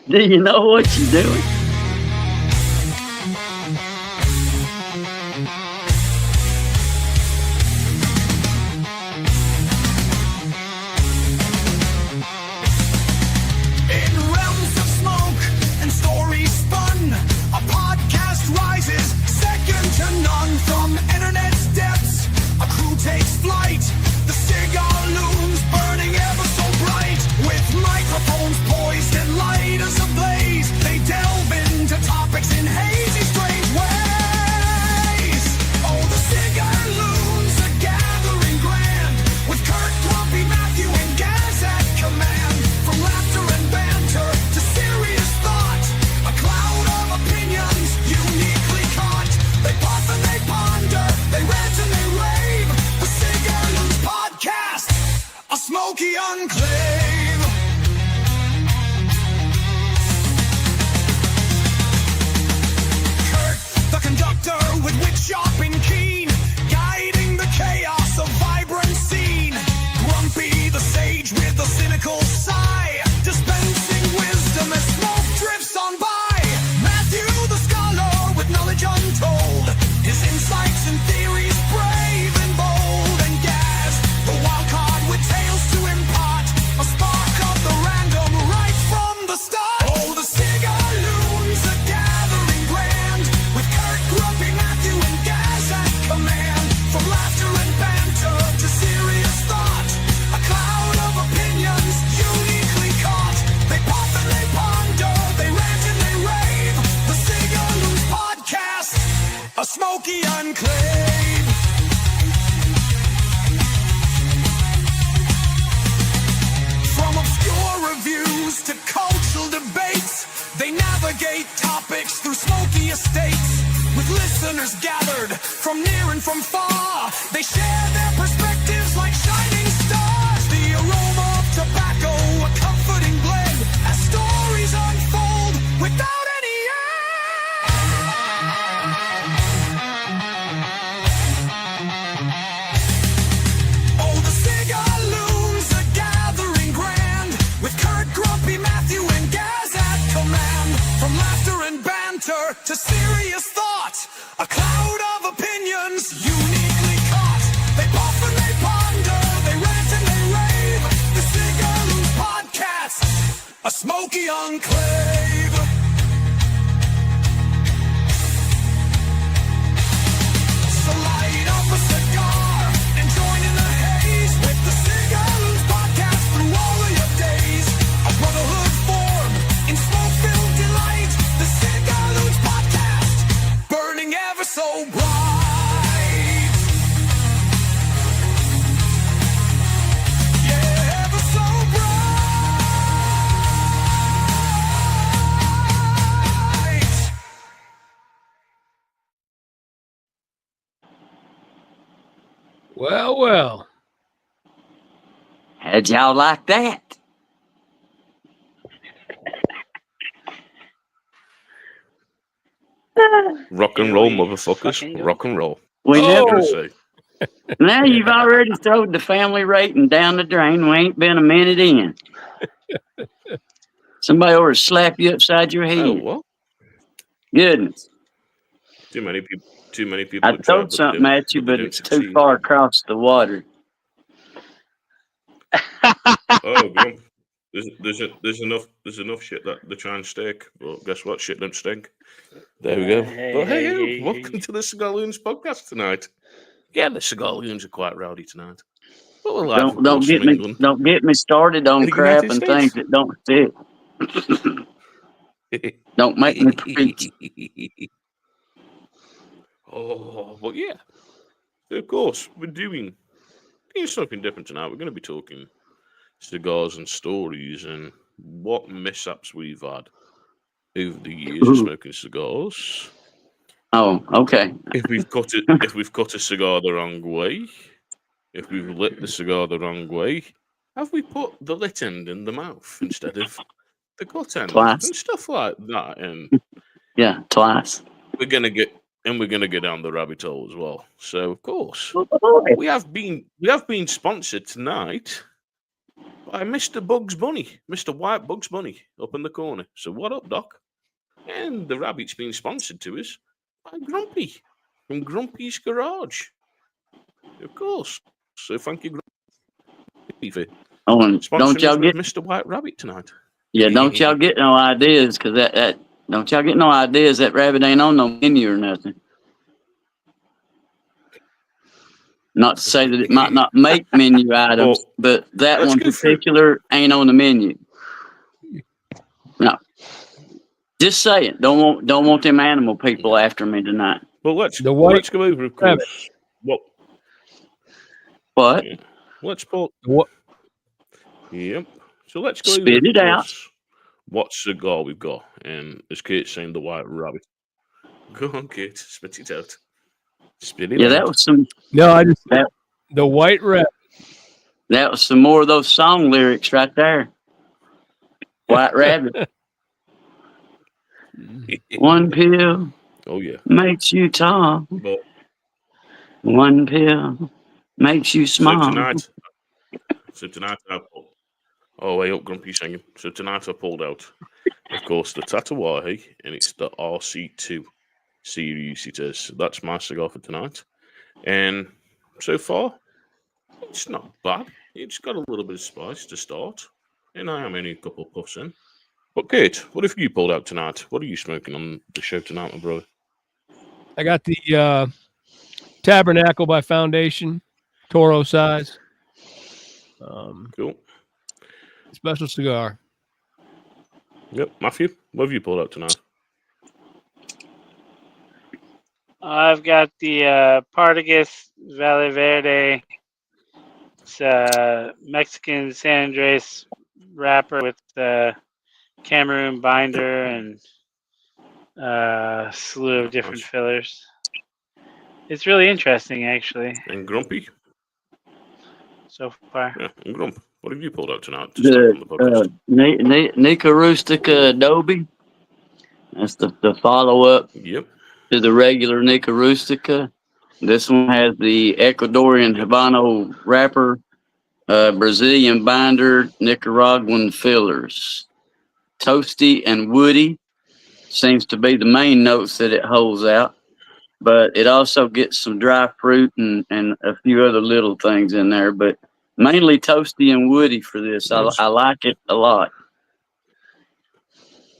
Do you know what you're doing? In realms of smoke and stories spun, a podcast rises, second to none. From internet's depths, a crew takes flight. The Cigar Loons burning ever so bright. With microphones poised and lighters ablaze, they delve into topics in hazy, strange ways. Oh, the Cigar Loons are gathering grand, with Kurt, Grumpy, Matthew, and Gaz at command. From laughter and banter to serious thought, a cloud of opinions uniquely caught. They puff and they ponder, they rant and they rave. The Cigar Loons podcast, a smoky enclave. Kurt, the conductor with wit sharp and keen, guiding the chaos of vibrant scene. Grumpy, the sage with a cynical sigh, dispensing wisdom as smoke drifts on by. Matthew, the scholar with knowledge untold, his insights and theories brave and bold. And Gaz, the wild card with tales to impart, a spark of the random right from the start. Oh, the Cigar Loons are gathering grand, with Kurt, Grumpy, Matthew, and Gaz at command. From laughter and banter to serious thought, a cloud of opinions uniquely caught. They pop and they ponder, they rant and they rave. The Cigar Loons podcast, a smoky enclave. From obscure reviews to cultural debates, they navigate topics through smoky estates. With listeners gathered from near and from far, they share their perspectives like shining stars. The aroma of tobacco, a comforting blend, as stories unfold without any end. Oh, the Cigar Loons are gathering grand, with Kurt, Grumpy, Matthew, and Gaz at command. From laughter and banter to serious thought, a cloud of opinions uniquely caught. They puff and they ponder, they rant and they rave. The Cigar Loons podcast, a smoky enclave. So light up a cigar and join in the haze with the Cigar Loons podcast through all of your days. A brotherhood formed in smoke-filled delight. The Cigar Loons podcast, burning ever so bright. Yeah, ever so bright. Well. How'd y'all like that? Rock and roll, motherfuckers. Rock and roll. We never. Say. Now you've already thrown the family rating down the drain. We ain't been a minute in. Somebody ought to slap you upside your Oh, head. what? Goodness. Too many people. I have tried, thrown but they something don't- at you, they but don't it's too succeed. far across the water. Oh, Grump. There's enough shit that they try and stake. But guess what? Shit don't stink. There we go. But hey, welcome to the Cigar Loons podcast tonight. Yeah, the Cigar Loons are quite rowdy tonight. But we're live, of Don't course, get from me England. don't get me started on In the crap United and States. things that don't fit. Don't make me preach. Oh, but yeah. Of course, we're doing something different tonight. We're going to be talking cigars and stories and what mishaps we've had over the years of smoking cigars. Oh, okay. If we've cut a cigar the wrong way, if we've lit the cigar the wrong way, have we put the lit end in the mouth instead of the cut end Twice. and stuff like that? And Yeah, twice. we're gonna get down the rabbit hole as well. So of course we have been sponsored tonight by Mr. Bugs Bunny, Mr. White Bugs Bunny, up in the corner. So what up, Doc? And the rabbit's being sponsored to us by Grumpy from Grumpy's Garage. Of course. So thank you, Grumpy, for Oh, and don't sponsoring y'all us with get Mr. White Rabbit tonight. yeah, don't y'all get no ideas because that don't y'all get no ideas that rabbit ain't on no menu or nothing. Not to say that it might not make menu items, but that let's one go through. particular ain't on the menu. No, just saying. Don't want them animal people after me tonight. Well, let's The white go over, of course. What? Yeah. Let's pull. What? Yep. So let's go Spit over, it of out. course, what cigar we've got. And as Kate's saying, the White Rabbit. Go on, Kate. Spit it out. Spit it Yeah, out. that was some. No, I just the white rabbit. That was some more of those song lyrics right there. White rabbit. One pill Oh, yeah. makes you tall. But, One pill makes you small. so tonight I pulled. Oh, way up, Grumpy singing. So tonight I pulled out, of course, the Tatawahi, and it's the RC2 series. It is. That's my cigar for tonight. And so far, it's not bad. It's got a little bit of spice to start, and I am only a couple of puffs in. But Kate, what have you pulled out tonight? What are you smoking on the show tonight, my brother? I got the Tabernacle by Foundation, Toro size. Cool. Special cigar. Yep, Matthew, what have you pulled out tonight? I've got the Partagas Valle Verde. It's Mexican San Andres wrapper with the Cameroon binder and a slew of different fillers. It's really interesting, actually, And Grumpy? so far. Yeah, and Grump, what have you pulled out tonight to start on the podcast? Nica Rustica Adobe. That's the follow up Yep. to the regular Nica Rustica. This one has the Ecuadorian Habano wrapper, Brazilian binder, Nicaraguan fillers. Toasty and woody seems to be the main notes that it holds out, but it also gets some dry fruit and a few other little things in there, but mainly toasty and woody for this. Nice. I like it a lot.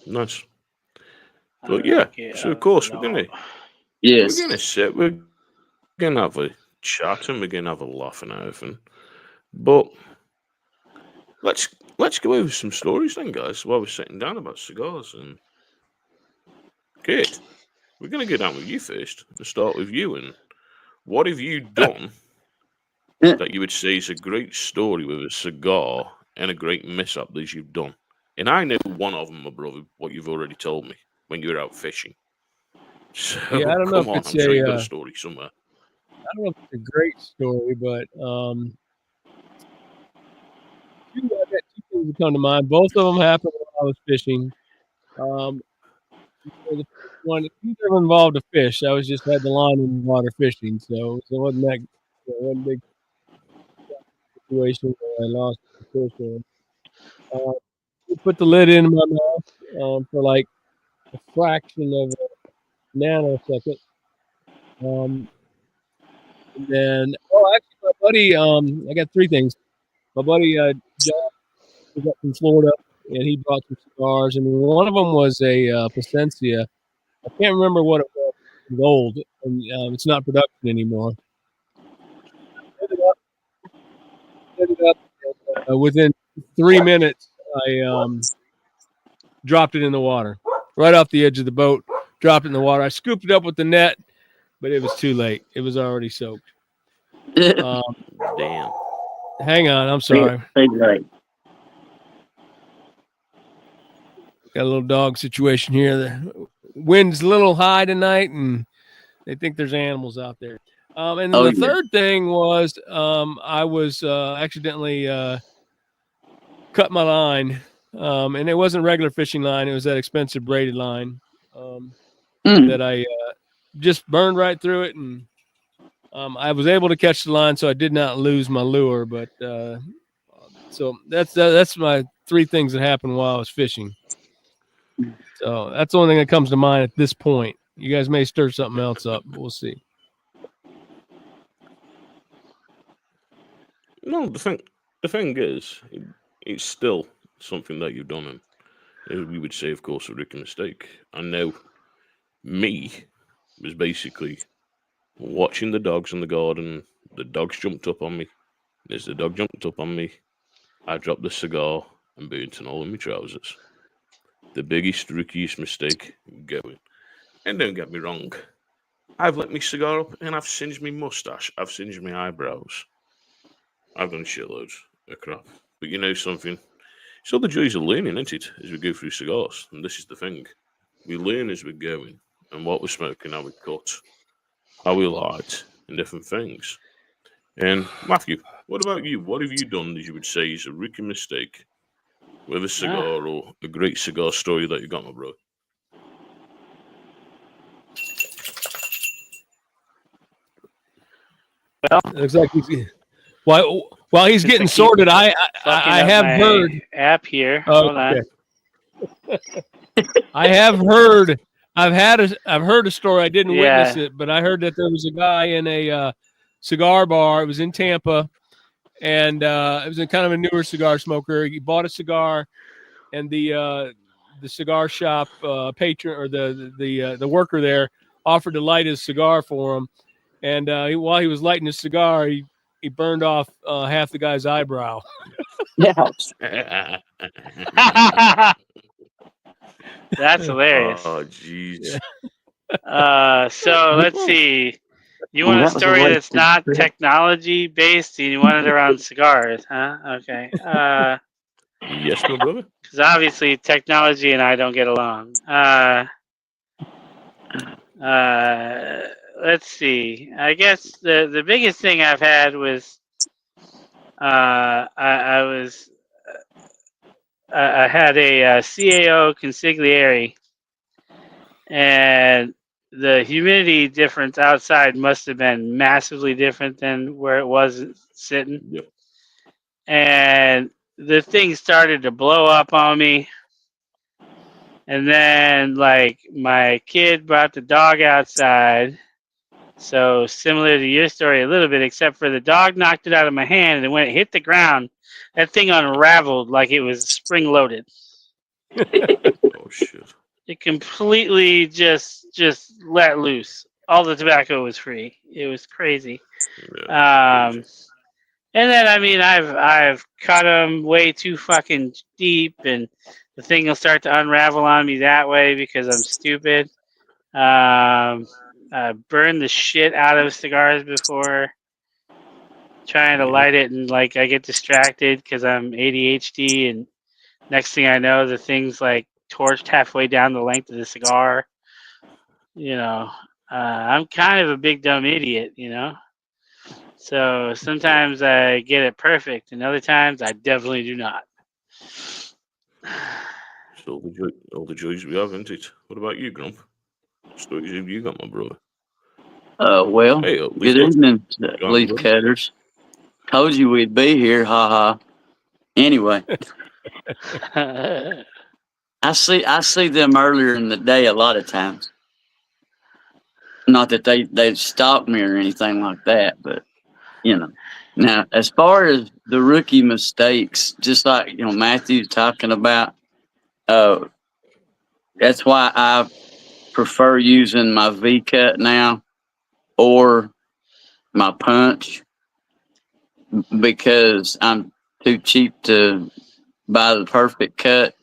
Nice. But yeah, so of course we're gonna sit, we're gonna have a chat and we're gonna have a laugh and everything. But let's go over some stories then, guys, while we're sitting down about cigars. And Kate, we're gonna go down with you first and start with you. And what have you done that you would say is a great story with a cigar and a great mishap that you've done? And I know one of them, my brother, what you've already told me when you were out fishing. So, Yeah, I don't know if it's I'm sure you've got a story somewhere. I don't know if it's a great story, but two things that come to mind. Both of them happened when I was fishing. The first one, neither involved a fish. I was just had the line in the water fishing, so it wasn't that one big situation where I lost the fish. Put the lid in my mouth for like a fraction of a nanosecond. And then, actually, my buddy, I got three things. My buddy, John, was up from Florida, and he brought some cigars, and one of them was a Plasencia. I can't remember what it was. It was old, and it's not production anymore. Within 3 minutes, I dropped it in the water, right off the edge of the boat. Dropped it in the water. I scooped it up with the net, but it was too late. It was already soaked. Damn. Hang on, I'm sorry. Right. Got a little dog situation here. The wind's a little high tonight, and they think there's animals out there. And then the third thing was I was accidentally cut my line, and it wasn't regular fishing line. It was that expensive braided line that I just burned right through it, and I was able to catch the line, so I did not lose my lure. But So that's my 3 things that happened while I was fishing. So that's the only thing that comes to mind at this point. You guys may stir something else up, but we'll see. No, the thing is, it's still something that you've done, and we would say, of course, a rookie mistake. And now, me was basically watching the dogs in the garden. The dogs jumped up on me. As the dog jumped up on me, I dropped the cigar and burnt an hole in my trousers. The biggest, rookiest mistake going. And don't get me wrong, I've lit my cigar up and I've singed my mustache. I've singed my eyebrows. I've done shitloads of crap. But you know something? It's all the joys of learning, isn't it? As we go through cigars. And this is the thing. We learn as we're going. And what we're smoking, how we cut, how we light, and different things. And Matthew, what about you? What have you done that you would say is a rookie mistake with a cigar or a great cigar story that you got, my bro? Well, looks like while he's getting sorted, I have heard app here. Oh, Hold on. I have heard. I've heard a story. I didn't witness it, but I heard that there was a guy in a cigar bar. It was in Tampa, and it was a kind of a newer cigar smoker. He bought a cigar, and the cigar shop patron or the worker there offered to light his cigar for him. And while he was lighting his cigar, he burned off half the guy's eyebrow. That's hilarious. Oh, jeez. So let's see. You want a story that's not technology based, and you want it around cigars, huh? Okay. Yes, my brother. Because obviously technology and I don't get along. Let's see. I guess the biggest thing I've had was I had a CAO consigliere, and the humidity difference outside must have been massively different than where it was sitting. Yep. And the thing started to blow up on me. And then, like, my kid brought the dog outside. So similar to your story a little bit, except for the dog knocked it out of my hand, and when it hit the ground, that thing unraveled like it was spring-loaded. Oh, shit. It completely just let loose. All the tobacco was free. It was crazy. Yeah, And then, I mean, I've cut them way too fucking deep, and the thing will start to unravel on me that way because I'm stupid. Burned the shit out of cigars before trying to light it, and like I get distracted because I'm ADHD, and next thing I know, the thing's like torched halfway down the length of the cigar. You know, I'm kind of a big dumb idiot, you know. So sometimes I get it perfect, and other times I definitely do not. It's all the joys we have, isn't it? What about you, Grump? What stories have you got, my brother? Well, Hey, good evening, leaf cutters. Told you we'd be here, haha. Anyway, I see them earlier in the day a lot of times. Not that they stalk me or anything like that, but you know. Now, as far as the rookie mistakes, just like Matthew's talking about, that's why I prefer using my V cut now or my punch, because I'm too cheap to buy the perfect cut,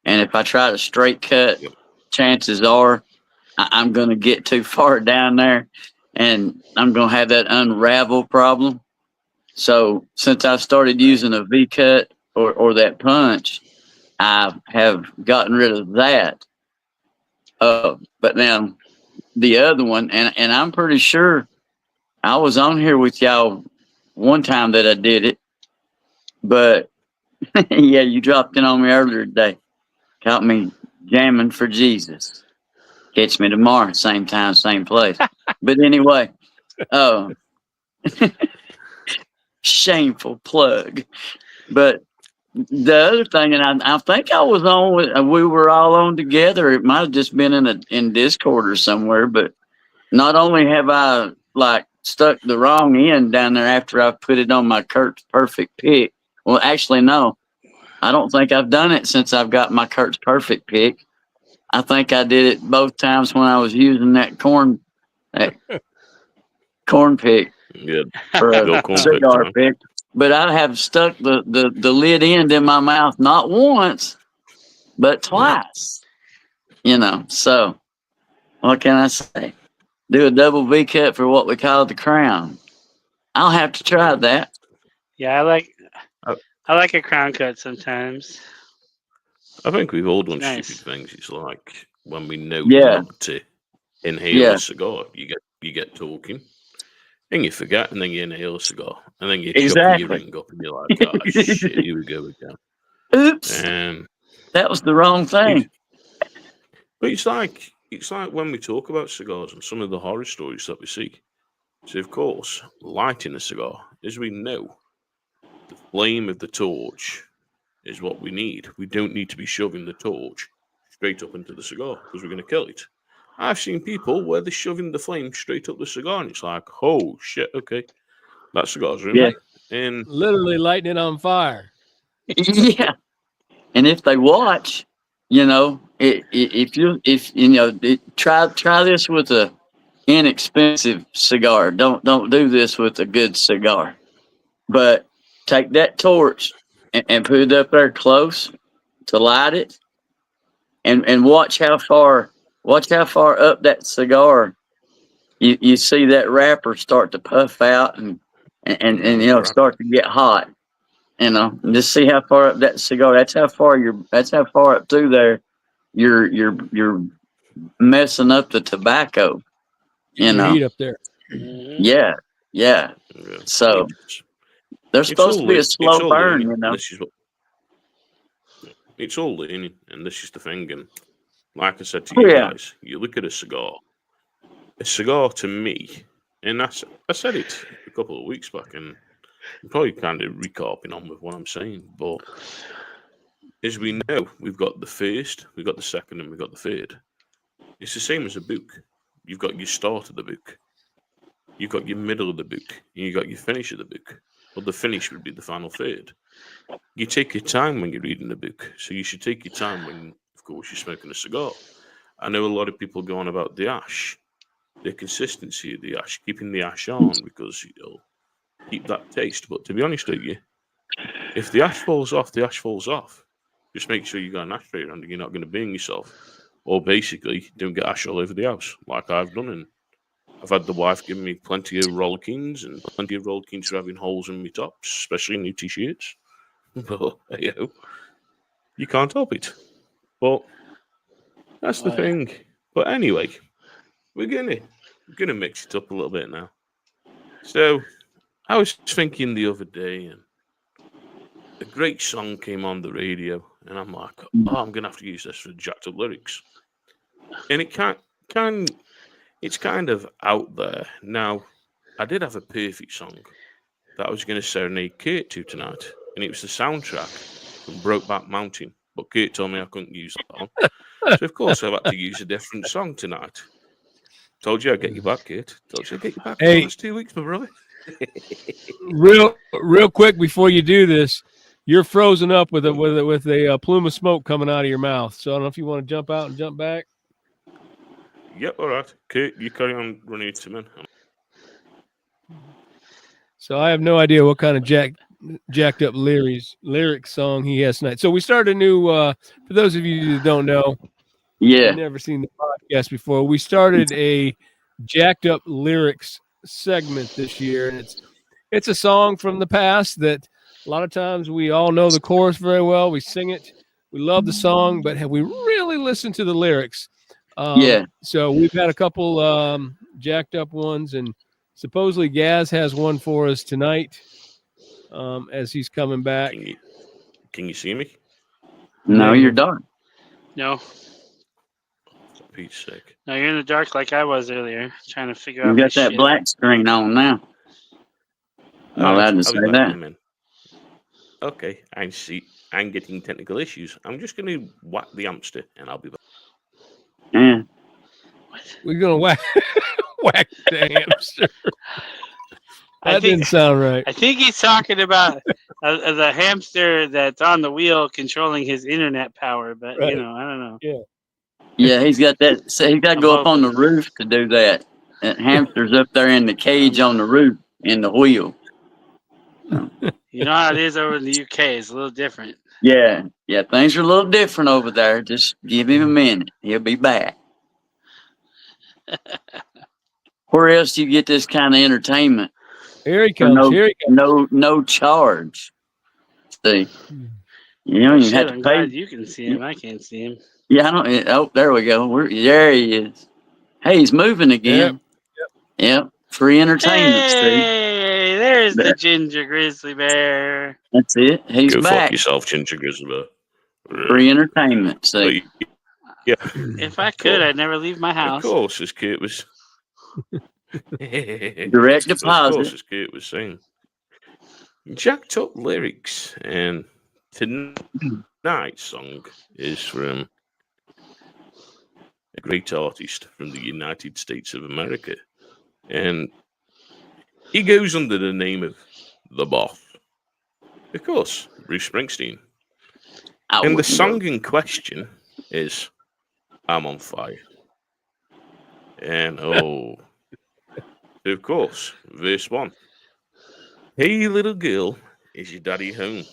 and if I try to straight cut, chances are I'm going to get too far down there, and I'm going to have that unravel problem. So since I've started using a V cut or that punch, I have gotten rid of that. But now the other one, and I'm pretty sure I was on here with y'all one time that I did it, but yeah, you dropped in on me earlier today. Caught me jamming for Jesus. Catch me tomorrow, same time, same place. But anyway, shameful plug. But the other thing, and I think I was on with, we were all on together. It might have just been in Discord or somewhere, but not only have I like stuck the wrong end down there after I put it on my Kurt's Perfect pick. Well, actually, no, I don't think I've done it since I've got my Kurt's Perfect pick. I think I did it both times when I was using that corn pick Yeah, for a go corn pick cigar time. pick. But I have stuck the lid end in my mouth not once, but twice. So what can I say? Do a double V cut for what we call the crown. I'll have to try that. Yeah, I, I like a crown cut sometimes. I think we've all done Nice. stupid things. It's like when we know Yeah. not to inhale Yeah. a cigar, you get talking, and you forget, and then you inhale a cigar, and then you chuck your Exactly. ring up, and you're like, "Oh shit, here we go again." Oops. That was the wrong thing. But it's like when we talk about cigars and some of the horror stories that we see. So of course, lighting a cigar, as we know, the flame of the torch is what we need. We don't need to be shoving the torch straight up into the cigar because we're going to kill it. I've seen people where they're shoving the flame straight up the cigar, and it's like, oh shit, okay, that cigar's in there. And Literally lighting it on fire. Yeah. And if they watch, try this with a inexpensive cigar. Don't do this with a good cigar. But take that torch and put it up there close to light it, and watch how far up that cigar you see that wrapper start to puff out and start to get hot. Just see how far up that cigar. That's how far up through there you're messing up the tobacco. Heat up there. Yeah. So they're supposed to be a slow burn, It's all leaning, and this is the thing. And like I said to you guys, you look at a cigar to me, and I said it a couple of weeks back, and I'm probably kind of recarping on with what I'm saying, but as we know, we've got the first, we've got the second, and we've got the third. It's the same as a book. You've got your start of the book, you've got your middle of the book, and you've got your finish of the book. Well, the finish would be the final third. You take your time when you're reading the book, so you should take your time when, of course, you're smoking a cigar. I know a lot of people go on about the ash, the consistency of the ash, keeping the ash on because it'll keep that taste. But to be honest with you, if the ash falls off, the ash falls off. Just make sure you got an ashtray around and you're not going to burn yourself. Or basically, don't get ash all over the house, like I've done. And I've had the wife give me plenty of rollerkins and plenty of rollerkins for having holes in my tops, especially new t-shirts. But, you can't help it. But that's the thing. But anyway, we're gonna mix it up a little bit now. So I was thinking the other day, and a great song came on the radio, and I'm like, oh, I'm gonna have to use this for jacked up lyrics. And it's kind of out there. Now, I did have a perfect song that I was gonna serenade Kate to tonight, and it was the soundtrack from Brokeback Mountain. But Kate told me I couldn't use that one. So of course I've had to use a different song tonight. Told you I'd get you back, Kate. Told you I'd get you back for the last 2 weeks, my brother. real quick before you do this, you're frozen up with a plume of smoke coming out of your mouth. So I don't know if you want to jump out and jump back. Yep, all right. Kate, you carry on running into me. So I have no idea what kind of jacked up lyric song he has tonight. So we started a new for those of you who don't know, you've never seen the podcast before, we started a jacked up lyrics segment this year, and it's a song from the past that a lot of times we all know the chorus very well, we sing it, we love the song, but have we really listened to the lyrics? So we've had a couple jacked up ones, and supposedly Gaz has one for us tonight. As he's coming back. Can you see me? No, you're dark. No. For Pete's sake. No, you're in the dark like I was earlier, trying to figure out. You got that black screen on now. I'm allowed to say that. Okay, I see. I'm getting technical issues. I'm just going to whack the hamster, and I'll be back. Yeah. We're gonna whack the hamster. I That think didn't sound right. I think he's talking about the hamster that's on the wheel controlling his internet power. But Right. I don't know. Yeah, he's got that. So he's got to I'm go up on the hoping. roof to do that. That hamster's up there in the cage on the roof in the wheel. You know how it is over in the UK. It's a little different. Yeah, things are a little different over there. Just give him a minute. He'll be back. Where else do you get this kind of entertainment Here he for comes. Here he comes. no charge? See, you Oh don't even shit! have to I'm pay. glad you can see him. I can't see him. Yeah, I don't. Oh, there we go. There he is. Hey, he's moving again. Yep. Free entertainment. See, Hey, there's There. the ginger grizzly bear. That's it. He's Go back. fuck yourself, Ginger Grizzly Bear. Free entertainment. See, Yeah. If I could, I'd never leave my Of house. course, as Kate was. direct Of course, deposit. as Kate was saying. Jacked up lyrics, and tonight's song is from a great artist from the United States of America, and he goes under the name of The Boss. Of course, Bruce Springsteen. And the song in question is I'm on Fire. And of course, verse 1. Hey, little girl, is your daddy home?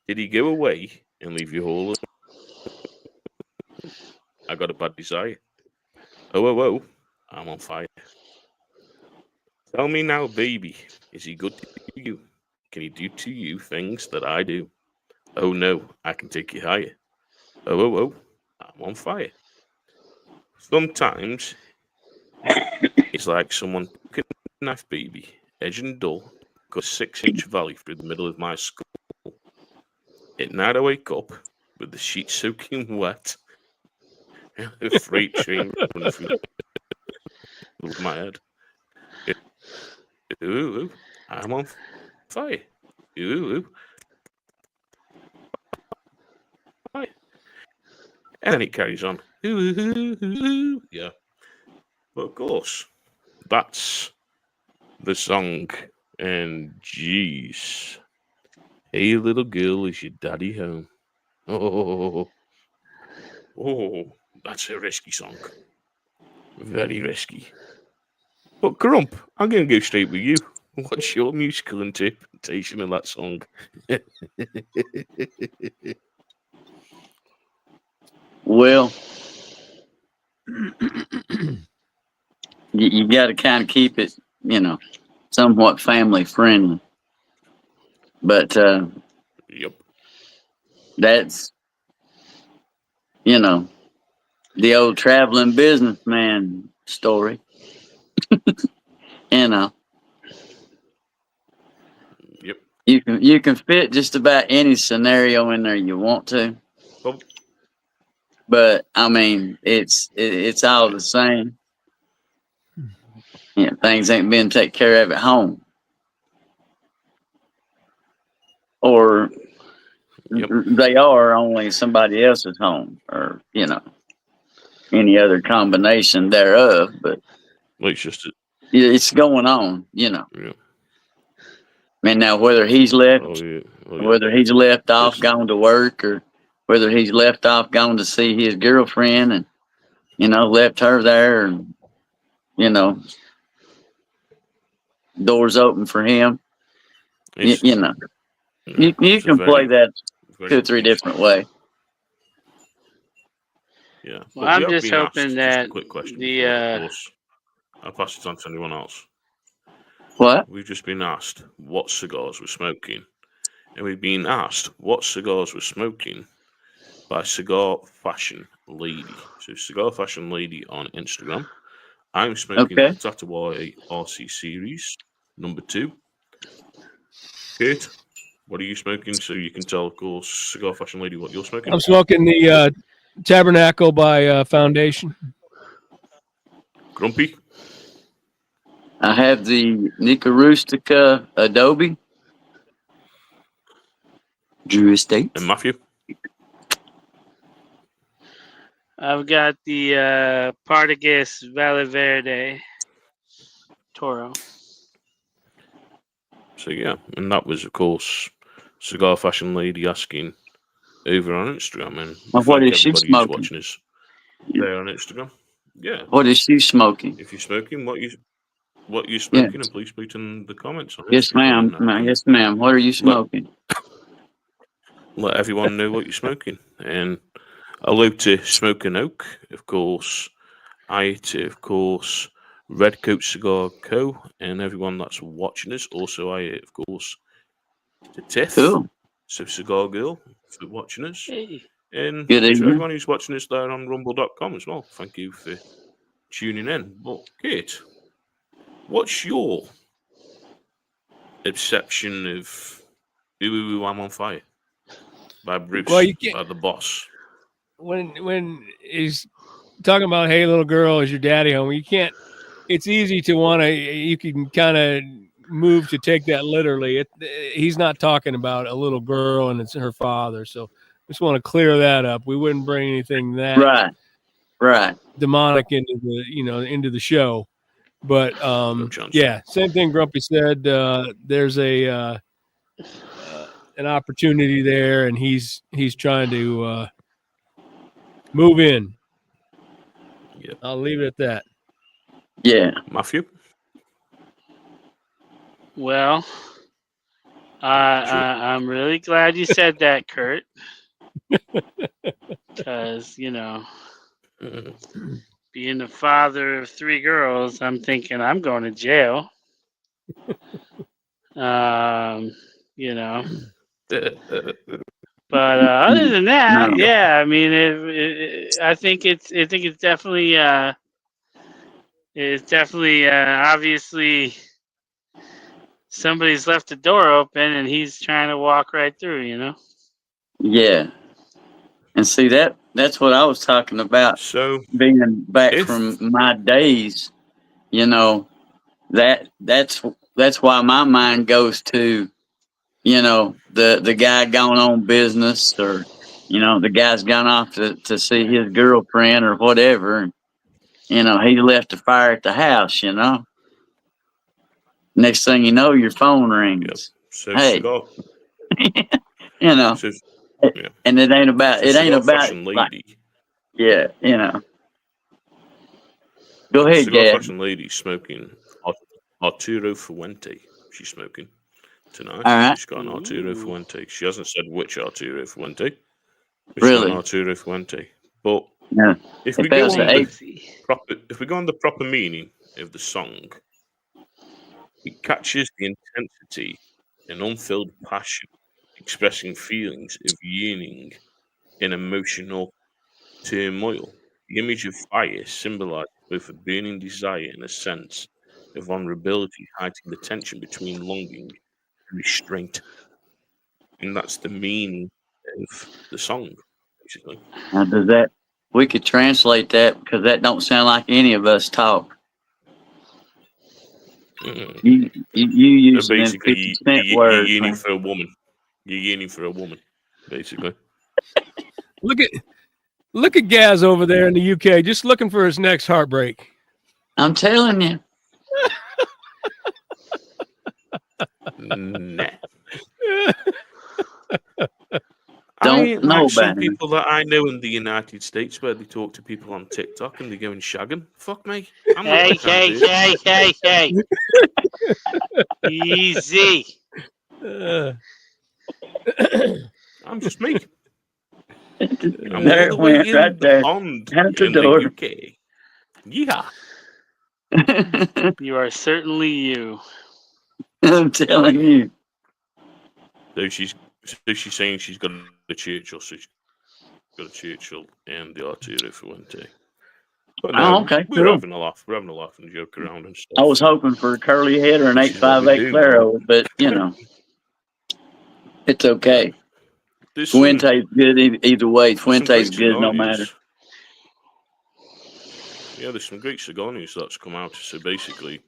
Did he go away and leave you all alone? I got a bad desire. Oh, I'm on fire. Tell me now, baby, is he good to you? Can he do to you things that I do? Oh no, I can take you higher. Oh, I'm on fire. Sometimes it's like someone took a knife, baby, edge and dull, got a 6-inch valley through the middle of my skull. At night I wake up with the sheets soaking wet and a freight train running through my head. Ooh, I'm on fire. Ooh. Fire. And then it carries on. Ooh. Yeah. But of course, that's the song. And jeez. Hey, little girl, is your daddy home? Oh, that's a risky song. Very risky. But Grump, I'm going to go straight with you. What's your musical interpretation of that song? Well, you got to kind of keep it, somewhat family friendly. But Yep. that's, the old traveling businessman story. Yep. You can fit just about any scenario in there you want to. Oh. But I mean, it's all the same. Yeah, things ain't being taken care of at home, or Yep. they are only somebody else's home, or any other combination thereof. But Well, it's just it's going on, Yeah. And now whether he's left, whether he's left off, Yes. gone to work, or whether he's left off, gone to see his girlfriend, and left her there, and doors open for him. You can play that 2 or 3 different ways. Yeah. Well, I'm just been hoping asked, that just a quick question the of course, I'll pass it on to anyone else. What? We've just been asked what cigars we're smoking, and we've been asked what cigars we're smoking by Cigar Fashion Lady. So Cigar Fashion Lady on Instagram. I'm smoking Okay. the Tatawai RC Series number 2. Kate, what are you smoking? So you can tell, of course, Cigar Fashion Lady what you're smoking. I'm smoking the Tabernacle by Foundation. Grumpy. I have the Nica Rustica Adobe. Drew Estates. And Matthew? I've got the Partagas Valverde Toro. So yeah, and that was of course Cigar Fashion Lady asking over on Instagram, and Well, what thank is she everybody who's smoking? watching us there on Instagram. Yeah, What is she smoking? if you're smoking, what you're Yes. smoking, and please put it in the comments on Yes, Instagram. ma'am. Yes, ma'am. What are you smoking? Let everyone know what you're smoking. And hello to Smoking Oak, of course. Hi to, of course, Redcoat Cigar Co. and everyone that's watching us. Also, hi, of course, to Tiff. Cool. So Cigar Girl for watching us. Hey. And Good to evening. everyone who's watching us there on rumble.com as well. Thank you for tuning in. But Kate, what's your perception of Ooh, I'm on Fire by Bruce, Well, you can't- by the boss? When he's talking about "Hey, little girl, is your daddy home?" You can't. It's easy to want to. You can kind of move to take that literally. He's not talking about a little girl and it's her father. So just want to clear that up. We wouldn't bring anything that Right. demonic into the show. But No chance. yeah, same thing Grumpy said. There's an opportunity there, and he's trying to move in. Yep. I'll leave it at that. Yeah. Matthew? Well, I'm really glad you said that, Kurt. Because, being the father of 3 girls, I'm thinking I'm going to jail. But other than that, No. yeah, I mean, I think it's definitely obviously somebody's left the door open and he's trying to walk right through. Yeah. And see that's what I was talking about. So, Being back if from my days, that's why my mind goes to, the guy going on business, or, the guy's gone off to see his girlfriend or whatever, and, he left a fire at the house, Next thing you know, your phone rings. so Hey. Cigar, You know, so, yeah. and it ain't about So it ain't Cigar about Fashion like, Lady. yeah, Go ahead, Cigar Gad. Fashion Lady smoking Arturo Fuente. She's smoking tonight. All right. She's got an Arturo Fuente. She hasn't said which Arturo Fuente. But Really? she's got an Arturo Fuente. But Yeah. if If we that go was on the the proper meaning of the song, it catches the intensity and unfilled passion, expressing feelings of yearning and emotional turmoil. The image of fire symbolizes both a burning desire and a sense of vulnerability, hiding the tension between longing and restraint. And that's the meaning of the song, basically. Now, we could translate that, because that don't sound like any of us talk. You use them Basically, 50-cent you're words, yearning man. for a woman. You're yearning for a woman, basically. Look at Gaz over there in the UK, just looking for his next heartbreak. I'm telling you. Nah. Don't know like some about it. people that I know in the United States where they talk to people on TikTok and they go and shagging. Fuck me. I'm not that kind of person. Hey. Easy. I'm just me. I'm There all it the way went, in right the there. pond Out the in door. the UK. Yeah. You are certainly you. I'm telling you. So she's saying she's got a Churchill, so she's got a Churchill and the Arturo Fuente. But no, Oh, okay, we're cool. having a laugh. We're having a laugh and joke around and stuff. I was hoping for a curly head or an This is what we 858 do, Claro, man. but it's okay. There's Fuente's good either way. Fuente's great good cigar no news. matter. Yeah, there's some great cigar news that's come out. So basically,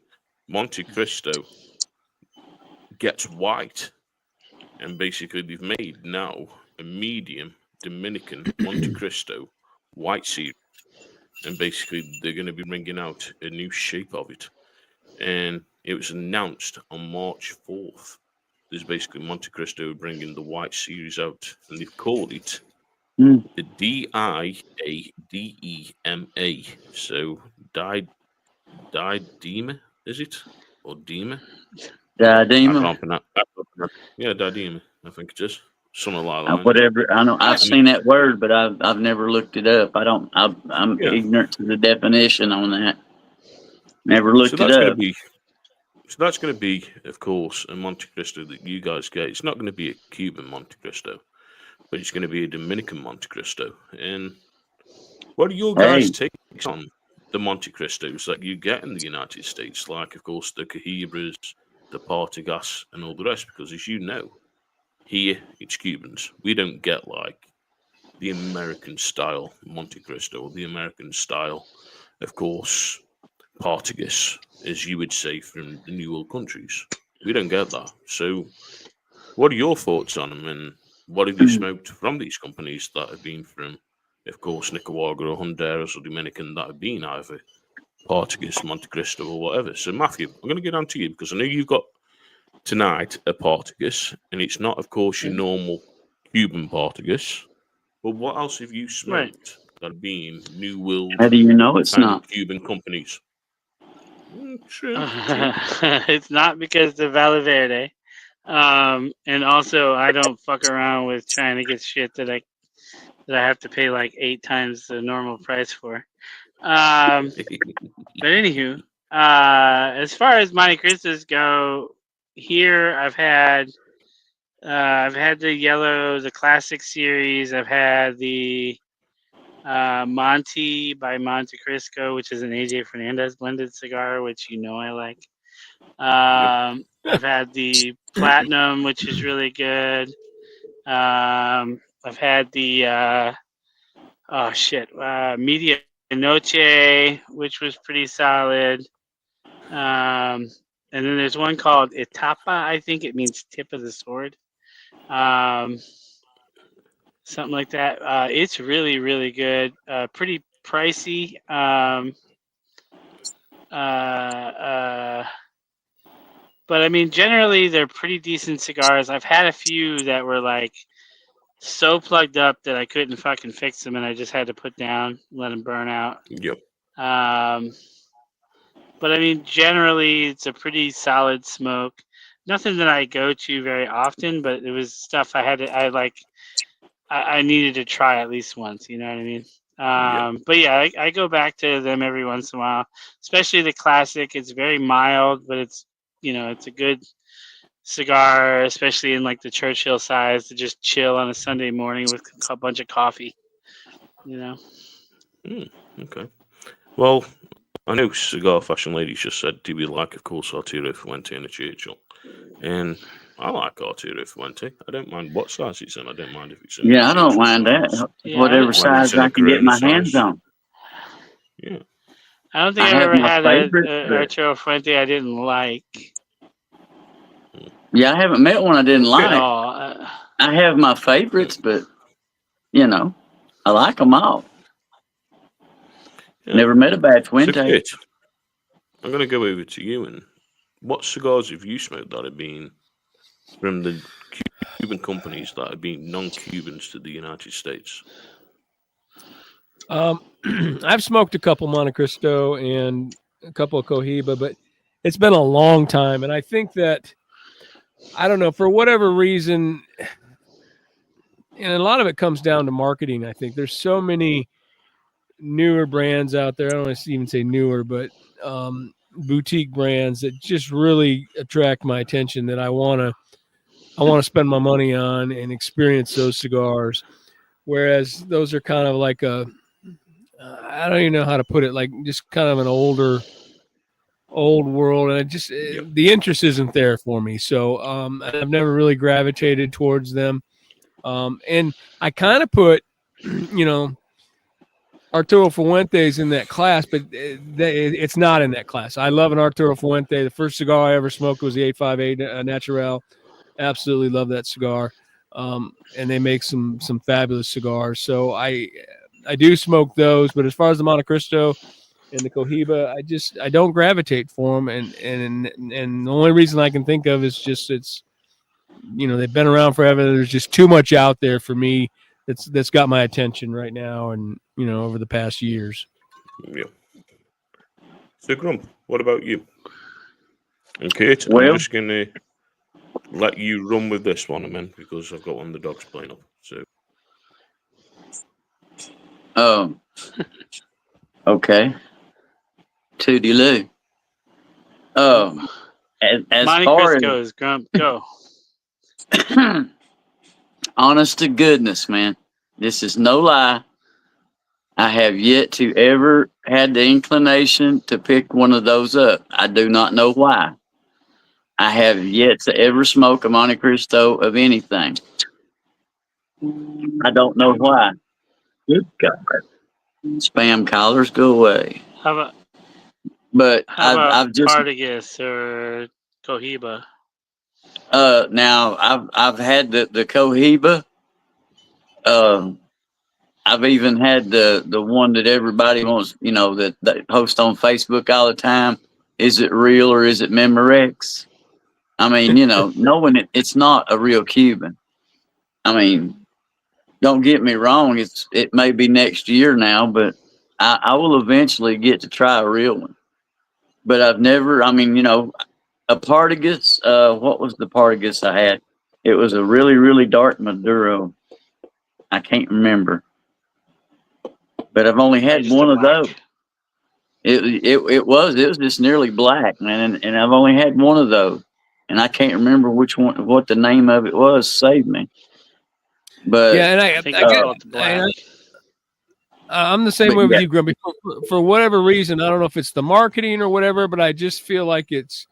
Monte Cristo gets white and basically they've made now a medium Dominican Monte Cristo white series, and basically they're going to be bringing out a new shape of it, and it was announced on March 4th. There's basically Monte Cristo bringing the white series out, and they've called it Mm. the Diadema. So Diadema, is it? Or Dema? I Diadema, can't pronounce. Yeah, Diadema. I think it is something like that. whatever. I know I've And seen that word, but I've never looked it up. I'm yeah, ignorant to the definition on that. Never so looked it that's going to up. be. So that's going to be, of course, a Monte Cristo that you guys get. It's not going to be a Cuban Monte Cristo, but it's going to be a Dominican Monte Cristo. And what are your guys' Hey, takes on the Monte Cristos that you get in the United States? Like, of course, the Cahibras, the Partagas, and all the rest. Because as you know, here it's Cubans. We don't get like the American style Monte Cristo or the American style, of course, Partagas, as you would say from the New World countries. We don't get that. So, what are your thoughts on them, and what have you smoked from these companies that have been from, of course, Nicaragua or Honduras or Dominican that have been either Partagas, Monte Cristo, or whatever? So, Matthew, I'm going to get on to you because I know you've got tonight a Partagas, and it's not, of course, your normal Cuban Partagas. But what else have you Right. smoked that have been New World how do you know it's kind of not? Cuban companies? True. It's not because the Valverde. And also I don't fuck around with trying to get shit that I have to pay like 8 times the normal price for. But anywho, as far as Monte Cristos go, here I've had the yellow, the classic series. I've had the Monte by Monte Cristo, which is an AJ Fernandez blended cigar, which I like. I've had the Platinum, which is really good. I've had the Media Noche, which was pretty solid. And then there's one called Etapa. I think it means tip of the sword. Something like that. It's really, really good. Pretty pricey. But I mean, generally they're pretty decent cigars. I've had a few that were like so plugged up that I couldn't fucking fix them, and I just had to put down, let them burn out. Yep. But I mean, generally it's a pretty solid smoke. Nothing that I go to very often, but it was stuff I needed to try at least once. You know what I mean? But yeah, I go back to them every once in a while, especially the classic. It's very mild, but it's a good cigar, especially in like the Churchill size, to just chill on a Sunday morning with a bunch of coffee. Okay. Well, I know Cigar Fashion Ladies just said, do we like, of course, Arturo Fuente and a Churchill? And I like Arturo Fuente. I don't mind what size it's in. I don't mind if it's in Yeah, I don't Churchill mind size. that. Yeah, Whatever Whether size it's in a I can get Corona my hands size. on. Yeah. I don't think I I've have ever my had favorites, a but Arturo Fuente I didn't like yeah, I haven't met one I didn't at like. all. I have my favorites, but I like them all. Yeah. Never met a bad So, Fuente. Kurt, I'm going to go over to you. And what cigars have you smoked that have been from the Cuban companies that have been non-Cubans to the United States? I've smoked a couple Monte Cristo and a couple of Cohiba, but it's been a long time. And I think that, I don't know, for whatever reason, and a lot of it comes down to marketing. I think there's so many newer brands out there. I don't want to even say newer, but boutique brands that just really attract my attention that I want to spend my money on and experience those cigars. Whereas those are kind of like I don't even know how to put it, like just kind of an old world, and the interest isn't there for me. So I've never really gravitated towards them. And I kind of put, Arturo Fuente's in that class, but it's not in that class. I love an Arturo Fuente. The first cigar I ever smoked was the 858 Natural. Absolutely love that cigar. And they make some fabulous cigars. So I do smoke those, but as far as the Monte Cristo and the Cohiba, I don't gravitate for them, and the only reason I can think of is just it's they've been around forever. There's just too much out there for me that's got my attention right now, and over the past years. Yeah. So, Grump, what about you? And Kate, I'm Well, just going to let you run with this one, man, because I've got one of the dogs playing up. So, um, okay. Toodaloo. As Monte far Cristo's, Grump, go. as honest to goodness, man, this is no lie. I have yet to ever had the inclination to pick one of those up. I do not know why. I have yet to ever smoke a Monte Cristo of anything. I don't know why. Good God. Spam callers, go away. How about But how about I've just Partagas or Cohiba? now I've had the Cohiba. I've even had the one that everybody wants, that post on Facebook all the time. Is it real or is it Memorex? I mean, knowing it's not a real Cuban. I mean, don't get me wrong, it may be next year now, but I will eventually get to try a real one. But I've never, I mean, a Partagas, what was the Partagas I had? It was a really, really dark Maduro. I can't remember. But I've only had Just a one of black. those. It was just nearly black, man, and I've only had one of those, and I can't remember what the name of it was. Save me. But Yeah, and I think it's called the black. I'm the same But way with yeah. you, Grumpy. For whatever reason, I don't know if it's the marketing or whatever, but I just feel like it's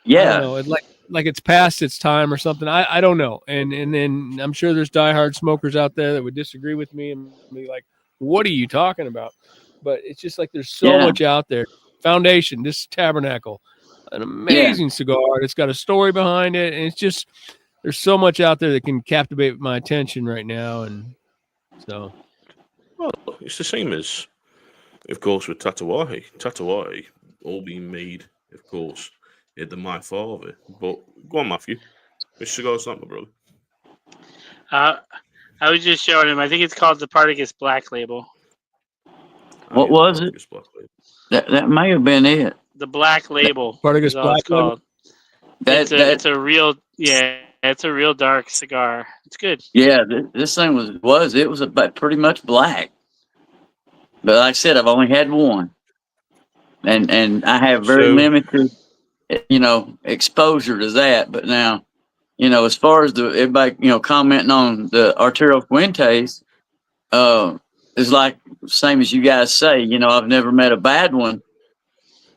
I don't yeah, know, it like it's past its time or something. I don't know, and then I'm sure there's diehard smokers out there that would disagree with me and be like, "What are you talking about?" But it's just like there's so yeah, much out there. Foundation, this Tabernacle, an yeah, amazing cigar. It's got a story behind it, and it's just there's so much out there that can captivate my attention right now, and so. well, it's the same as, of course, with Tatawahi. Tatawahi, all being made, of course, at the My Father. But go on, Matthew. Which cigar's that, my brother? I was just showing him. I think it's called the Partagas Black Label. What The was it? Partagas Black Label. That may have been it. The Black Label Partagas is all Black it's called. That It's a real it's a real dark cigar. It's good. yeah. This thing was pretty much black. But like I said, I've only had one, and I have very So, limited, exposure to that. But now, as far as everybody, commenting on the Arturo Fuentes, it's like same as you guys say. I've never met a bad one,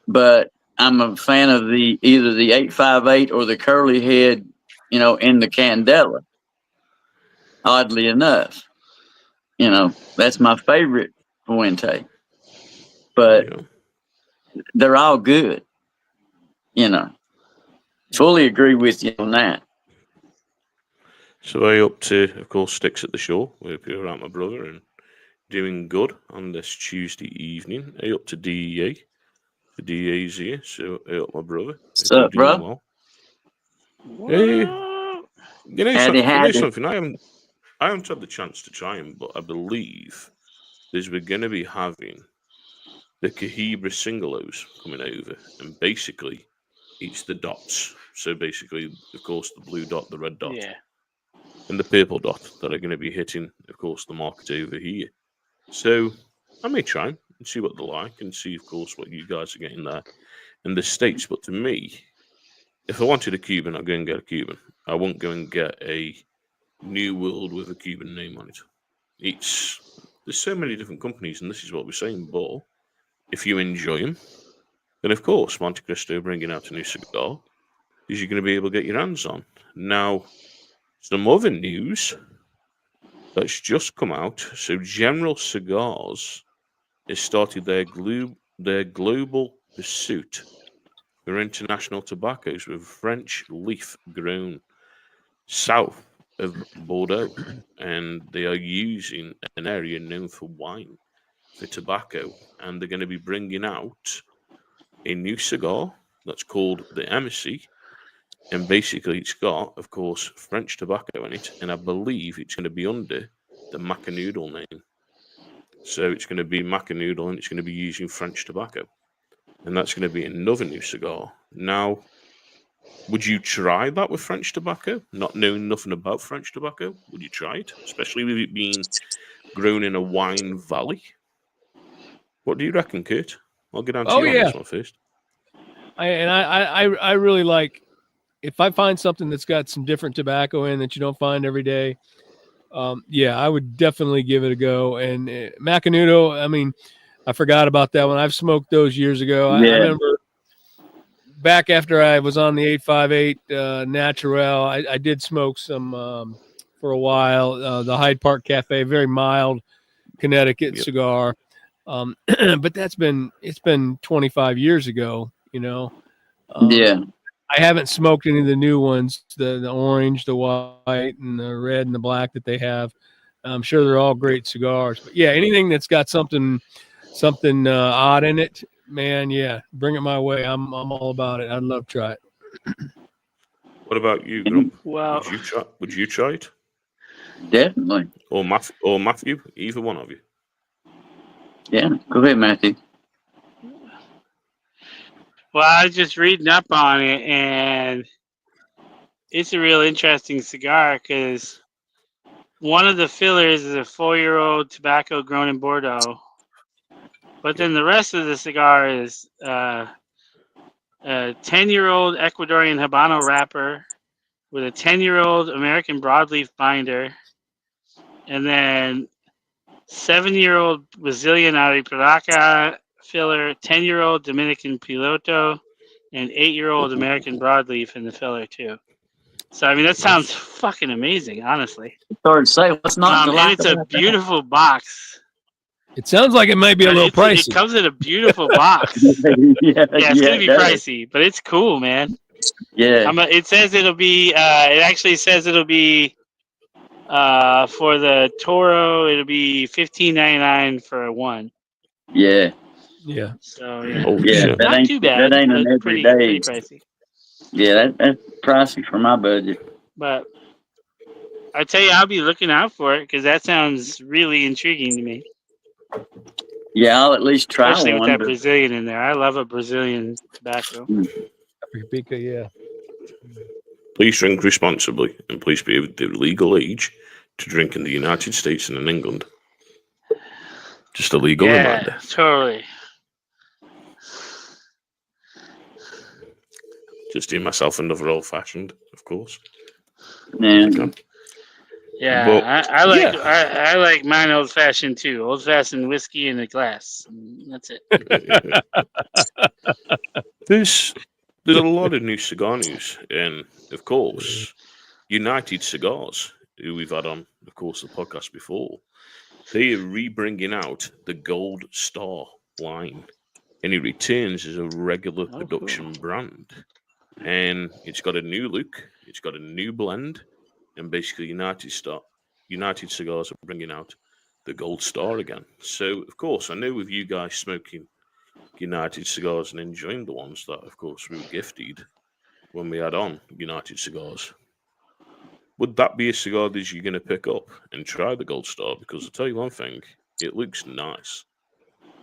but I'm a fan of either the 858 or the curly head, in the Candela. Oddly enough, that's my favorite Fuente. But yeah. they're all good. Fully agree with you on that. So I up to, of course, Sticks at the Shore. We're here out my brother and doing good on this Tuesday evening. I up to DEA. The DEA's here, so I up my brother. What's Hope you're up, doing bro? well. Hey, Howdy, you know howdy. something? I haven't had the chance to try them, but I believe we're going to be having the Cohiba Singalos coming over, and basically it's the dots. So basically, of course, the blue dot, the red dot, Yeah. and the purple dot that are going to be hitting, of course, the market over here. So I may try 'em and see what they're like, and see, of course, what you guys are getting there in the States. But to me, if I wanted a Cuban, I'd go and get a Cuban. I won't go and get a New World with a Cuban name on it. There's so many different companies, and this is what we're saying. But if you enjoy them, then of course Monte Cristo bringing out a new cigar is you're going to be able to get your hands on. Now, some other news that's just come out. So General Cigars has started their global pursuit for international tobaccos with French leaf grown. south of Bordeaux, and they are using an area known for wine, for tobacco, and they're going to be bringing out a new cigar that's called the Embassy. And basically, it's got, of course, French tobacco in it, and I believe it's going to be under the Macanudo name. So it's going to be Macanudo, and it's going to be using French tobacco, and that's going to be another new cigar. Now, would you try that with French tobacco? Not knowing nothing about French tobacco, would you try it, especially with it being grown in a wine valley? What do you reckon, Kurt? I'll get on to Oh you on yeah, this one first. I really like, if I find something that's got some different tobacco in that you don't find every day. Yeah, I would definitely give it a go. And Macanudo, I mean, I forgot about that one. I've smoked those years ago. I Yeah. remember back after I was on the 858 Naturel, I did smoke some for a while. The Hyde Park Cafe, very mild Connecticut Yep. cigar. But it's been 25 years ago, you know. Yeah. I haven't smoked any of the new ones, the orange, the white, and the red and the black that they have. I'm sure they're all great cigars. But yeah, anything that's got something odd in it, man, yeah, bring it my way. I'm all about it. I'd love to try it. What about you, Grump? Well, Would you try it? Definitely. Or Matthew? Either one of you. Yeah. Go ahead, Matthew. well, I was just reading up on it, and it's a real interesting cigar because one of the fillers is a 4-year-old tobacco grown in Bordeaux, but then the rest of the cigar is a 10-year-old Ecuadorian Habano wrapper with a 10-year-old American broadleaf binder, and then 7-year-old Brazilian Aripiraca filler, 10-year-old Dominican Piloto, and 8-year-old American broadleaf in the filler too. So I mean, that sounds fucking amazing, honestly. Hard to say what's not to And like it's a about that. beautiful box. It sounds like it might be a little It pricey. comes in a beautiful box. yeah, Yeah, it's gonna be it does. pricey, but it's cool, man. Yeah. It says it'll be. It actually says it'll be. For the Toro, it'll be $15.99 for a one. Yeah. Yeah. So yeah, Holy Yeah. shit. not too bad. That ain't an But pretty everyday. pricey. Yeah, that's pricey for my budget. But I tell you, I'll be looking out for it because that sounds really intriguing to me. Yeah, I'll at least try Especially with one. that But Brazilian in there. I love a Brazilian tobacco. Paprika, yeah. Please drink responsibly, and please be of the legal age to drink in the United States and in England. Just a legal reminder. Totally. Just do myself another old fashioned, of course. man, Yeah, But, I like yeah. I like mine old fashioned too. Old fashioned whiskey in a glass. That's it. There's a lot of new cigar news, and of course, United Cigars, who we've had on, of course, the podcast before, they are re-bringing out the Gold Star line, and it returns as a regular Oh, production brand, and it's got a new look, it's got a new blend, and basically United Cigars are bringing out the Gold Star again. So, of course, I know with you guys smoking United Cigars and enjoying the ones that, of course, we were gifted when we had on United Cigars. Would that be a cigar that you're going to pick up and try the Gold Star? Because I'll tell you one thing, it looks nice.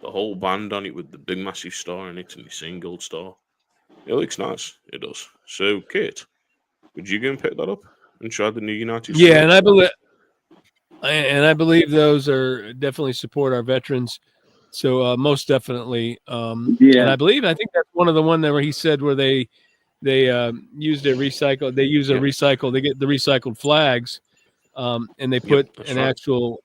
The whole band on it with the big massive star in it and you're seeing Gold Star. It looks nice. It does. So, Kate, would you go and pick that up and try the new United Cigars? Yeah, and I believe those are definitely support our veterans. So most definitely. And yeah, I think that's one of the one that where he said where they use their recycle. They use a Yeah. recycle. They get the recycled flags, and they put that's an right. actual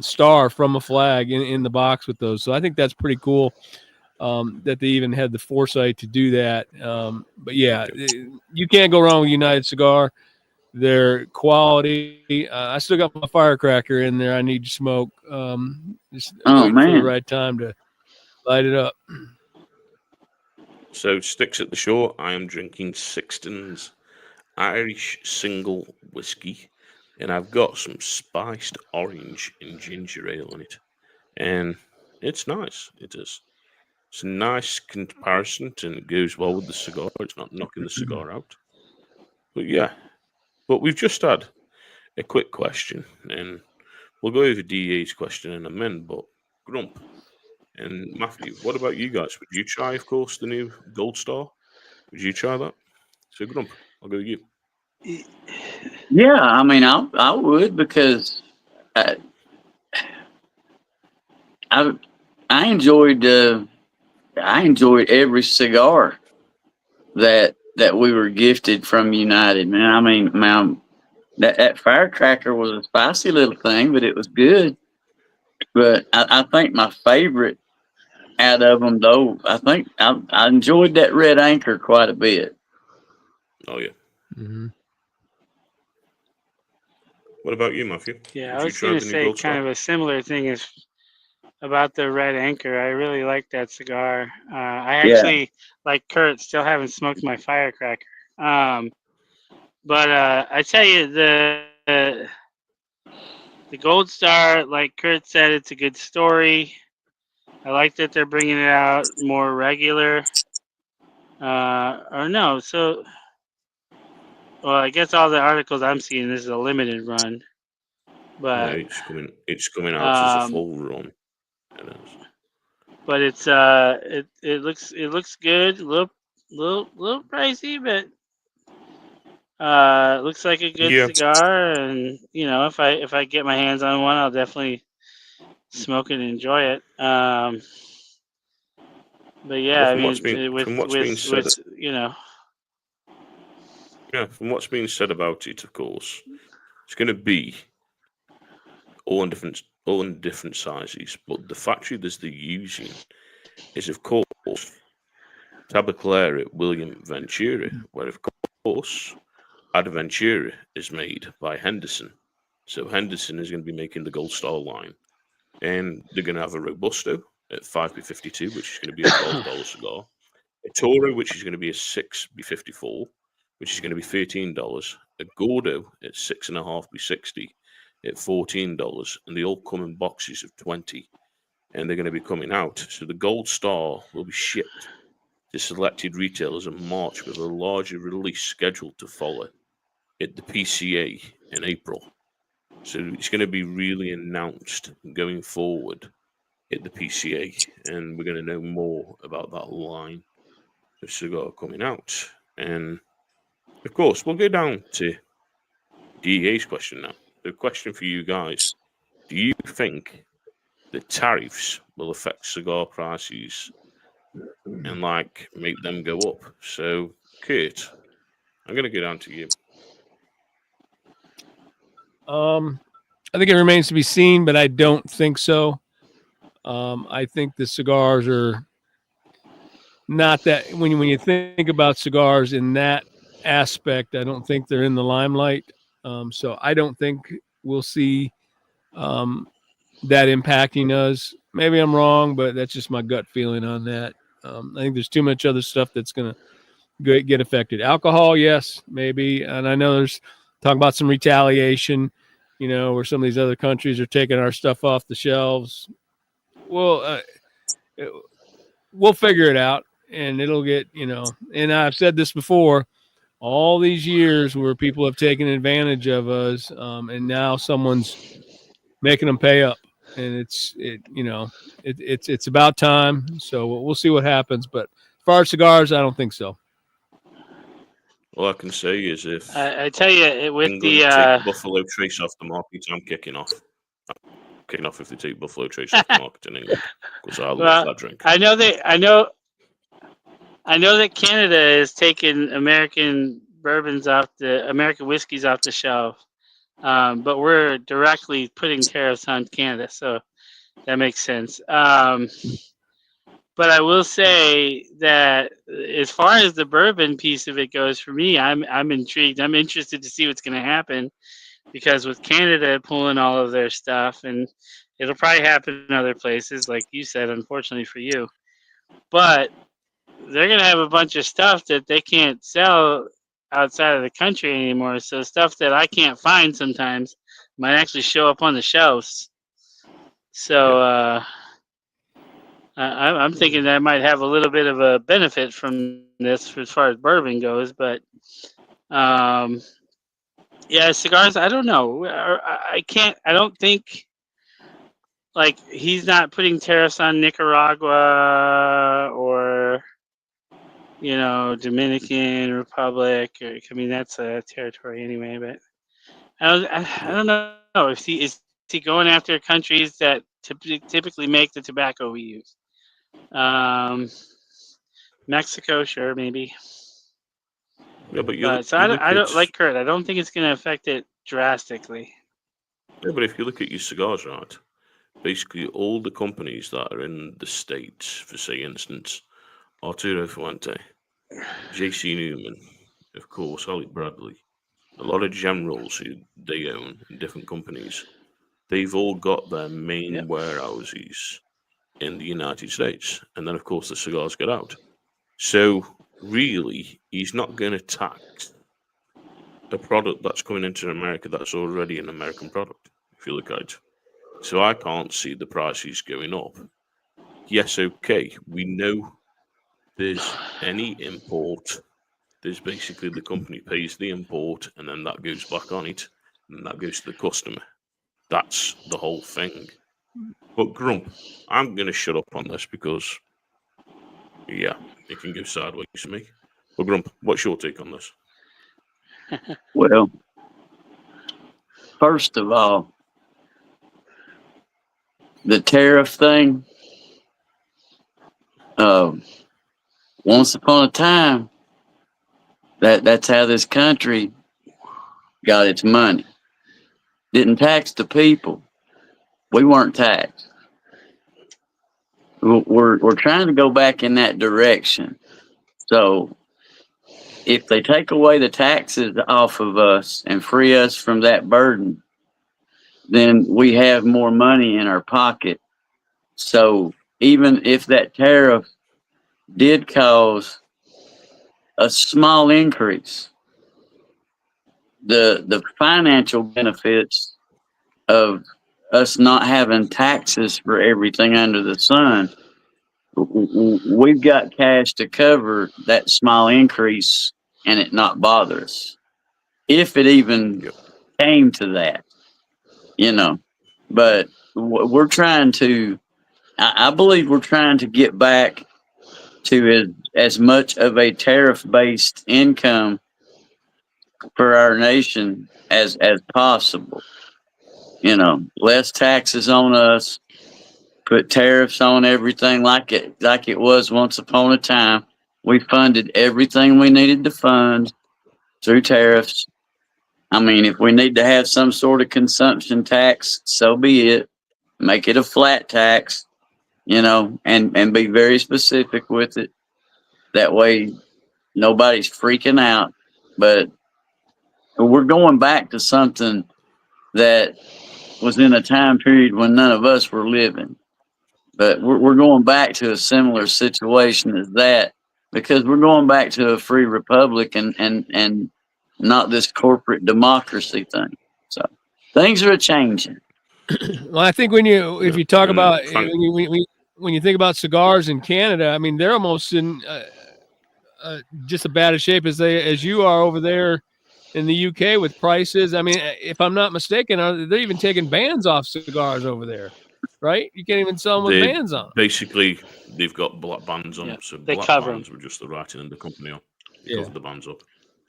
star from a flag in the box with those. So I think that's pretty cool. That they even had the foresight to do that. But yeah, you can't go wrong with United Cigar. Their quality. I still got my firecracker in there. I need to smoke. Just waiting for the man. right time to light it up. So, sticks at the shore, I am drinking Sixtons Irish single whiskey, and I've got some spiced orange and ginger ale in it, and it's nice. It is. It's a nice comparison, and it goes well with the cigar. It's not knocking the cigar out. But yeah, but we've just had a quick question, and we'll go over DA's question in a minute. But Grump and Matthew, what about you guys? Would you try, of course, the new Gold Star? Would you try that? So Grump, I'll go with you. Yeah, I mean, I would because I I, I enjoyed every cigar that we were gifted from United. Man, I mean, man, that firecracker was a spicy little thing, but it was good. But I think my favorite out of them, though, I think I enjoyed that Red Anchor quite a bit. Oh yeah. Mm-hmm. What about you, Matthew? Yeah, Would I you was try gonna the new say Gold kind Star? of a similar thing as about the Red Anchor. I really like that cigar. I Yeah, actually, like Kurt, still haven't smoked my firecracker. But I tell you, the Gold Star, like Kurt said, it's a good story. I like that they're bringing it out more regular. Or no, so well, I guess all the articles I'm seeing, this is a limited run, No, but it's coming out as a um, full run. It is. but it looks good. Little pricey, but looks like a good Yeah. cigar. And if I get my hands on one, I'll definitely smoke it and enjoy it. But yeah, Well, I from mean, what's been said, with yeah, from what's been said about it, of course, it's going to be all in different sizes. But the factory that they're using is, of course, Tabacalera William Venturi, where, of course, Adventura is made by Henderson. So Henderson is going to be making the Gold Star line, and they're going to have a Robusto at 5B52, which is going to be a $12 cigar. A Toro, which is going to be a 6B54, which is going to be $13. A Gordo at 6.5B60 at $14, and they all come in boxes of 20, and they're going to be coming out. So the Gold Star will be shipped to selected retailers in March, with a larger release scheduled to follow at the PCA in April. So it's going to be really announced going forward at the PCA, and we're going to know more about that line of cigar coming out. And of course, we'll go down to DEA's question now. The question for you guys: do you think the tariffs will affect cigar prices and make them go up? So, Kurt, I'm going to go down to you. I think it remains to be seen, but I don't think so. I think the cigars are not that when you think about cigars in that aspect, I don't think they're in the limelight. So I don't think we'll see um, that impacting us. Maybe I'm wrong, but that's just my gut feeling on that. I think there's too much other stuff that's going to get affected. Alcohol, yes, maybe. And I know there's talking about some retaliation, where some of these other countries are taking our stuff off the shelves. Well, we'll figure it out, and it'll get, and I've said this before, all these years where people have taken advantage of us, and now someone's making them pay up, and it's about time. So we'll see what happens. But as far as cigars, I don't think so. All I can say is if I tell you, with the England take Buffalo Trace off the market, I'm kicking off. Kicking off if they take Buffalo Trace off the market in England, because I love well, that drink. I know that Canada is taking American American whiskeys off the shelf, but we're directly putting tariffs on Canada, so that makes sense. But I will say that as far as the bourbon piece of it goes, for me, I'm intrigued. I'm interested to see what's going to happen, because with Canada pulling all of their stuff, and it'll probably happen in other places, like you said, unfortunately for you. But they're going to have a bunch of stuff that they can't sell outside of the country anymore. So stuff that I can't find sometimes might actually show up on the shelves. So I'm thinking that I might have a little bit of a benefit from this as far as bourbon goes. But yeah, cigars. I don't know. I can't. I don't think. Like, he's not putting tariffs on Nicaragua or, Dominican Republic. Or, I mean, that's a territory anyway. But I don't know if is he going after countries that typically make the tobacco we use. Mexico, sure, maybe. Yeah, but So I don't like Kurt. I don't think it's going to affect it drastically. Yeah, but if you look at your cigars, right, basically all the companies that are in the States, for say instance, Arturo Fuente, J.C. Newman, of course, Alec Bradley, a lot of generals who they own in different companies, they've all got their main warehouses in the United States. And then, of course, the cigars get out. So, really, he's not going to tax a product that's coming into America that's already an American product, if you look at it. So, I can't see the prices going up. Yes, okay, we know there's any import. There's basically the company pays the import and then that goes back on it and that goes to the customer. That's the whole thing. But Grump, I'm going to shut up on this because, yeah, it can go sideways for me. But Grump, what's your take on this? Well, first of all, the tariff thing, once upon a time, that's how this country got its money. Didn't tax the people. We weren't taxed. We're trying to go back in that direction. So if they take away the taxes off of us and free us from that burden, then we have more money in our pocket. So even if that tariff did cause a small increase, the financial benefits of us not having taxes for everything under the sun, we've got cash to cover that small increase and it not bother us. If it even came to that, But we're trying to, I believe we're trying to get back to as much of a tariff-based income for our nation as possible. Less taxes on us, put tariffs on everything like it was once upon a time. We funded everything we needed to fund through tariffs. I mean, if we need to have some sort of consumption tax, so be it. Make it a flat tax, and be very specific with it. That way, nobody's freaking out. But we're going back to something that was in a time period when none of us were living. But we're going back to a similar situation as that because we're going back to a free republic and not this corporate democracy thing. So things are changing. Well, I think if you talk about when you think about cigars in Canada, I mean they're almost in just as bad a shape as you are over there in the UK with prices. I mean, if I'm not mistaken, they're even taking bans off cigars over there, right? You can't even sell them with bans on. Basically, they've got black bands on, so they black cover bands were just the writing in the company on. They covered the bands up.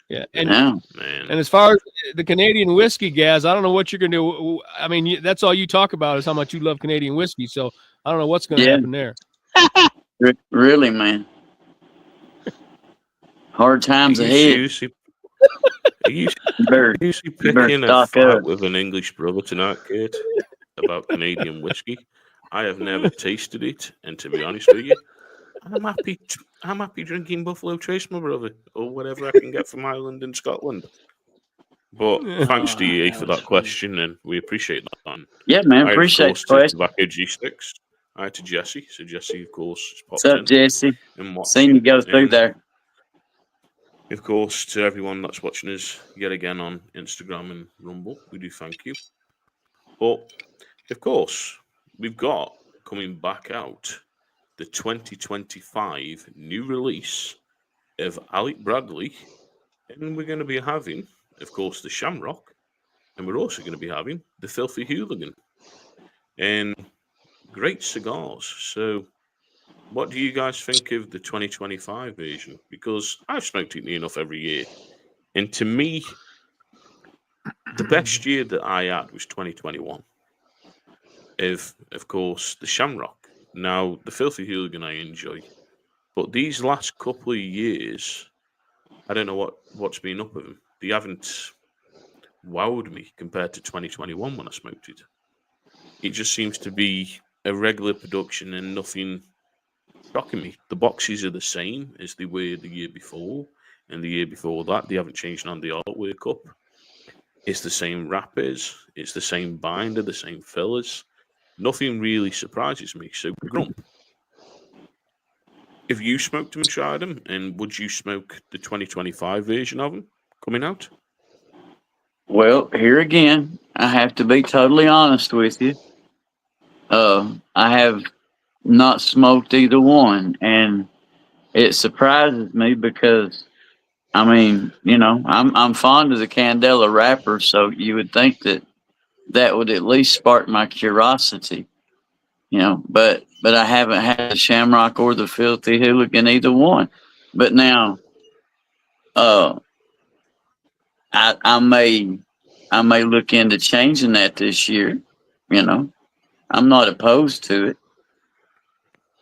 Yeah, and as far as the Canadian whiskey, Gaz, I don't know what you're going to do. I mean, that's all you talk about is how much you love Canadian whiskey. So I don't know what's going to happen there. Really, man. Hard times ahead. You picking a fight with an English brother tonight, Kate, about Canadian whiskey. I have never tasted it, and to be honest with you, I'm happy drinking Buffalo Trace, my brother, or whatever I can get from Ireland and Scotland. But thanks to you for that question, and we appreciate that. And yeah, man, appreciate the question. Tobacco G6. Hi to Jesse. So Jesse, of course, has popped What's up, in. Jesse? Seen you go through there. Of course, to everyone that's watching us yet again on Instagram and Rumble, we do thank you. But, of course, we've got coming back out the 2025 new release of Alec Bradley, and we're going to be having, of course, the Shamrock, and we're also going to be having the Filthy Hooligan, and great cigars. So, what do you guys think of the 2025 version? Because I've smoked it near enough every year, and to me, the best year that I had was 2021. Of course, the Shamrock. Now, the Filthy Hooligan I enjoy, but these last couple of years, I don't know what's been up with them. They haven't wowed me compared to 2021 when I smoked it. It just seems to be a regular production and nothing shocking me. The boxes are the same as they were the year before, and the year before that. They haven't changed on the artwork up. It's the same wrappers, it's the same binder, the same fillers. Nothing really surprises me. So, Grump, have you smoked them and tried them? And would you smoke the 2025 version of them coming out? Well, here again, I have to be totally honest with you. I have not smoked either one, and it surprises me because I mean, I'm fond of the Candela wrapper, so you would think that that would at least spark my curiosity, but I haven't had the Shamrock or the Filthy Hooligan, either one. But now, uh, I may look into changing that this year. You know, I'm not opposed to it.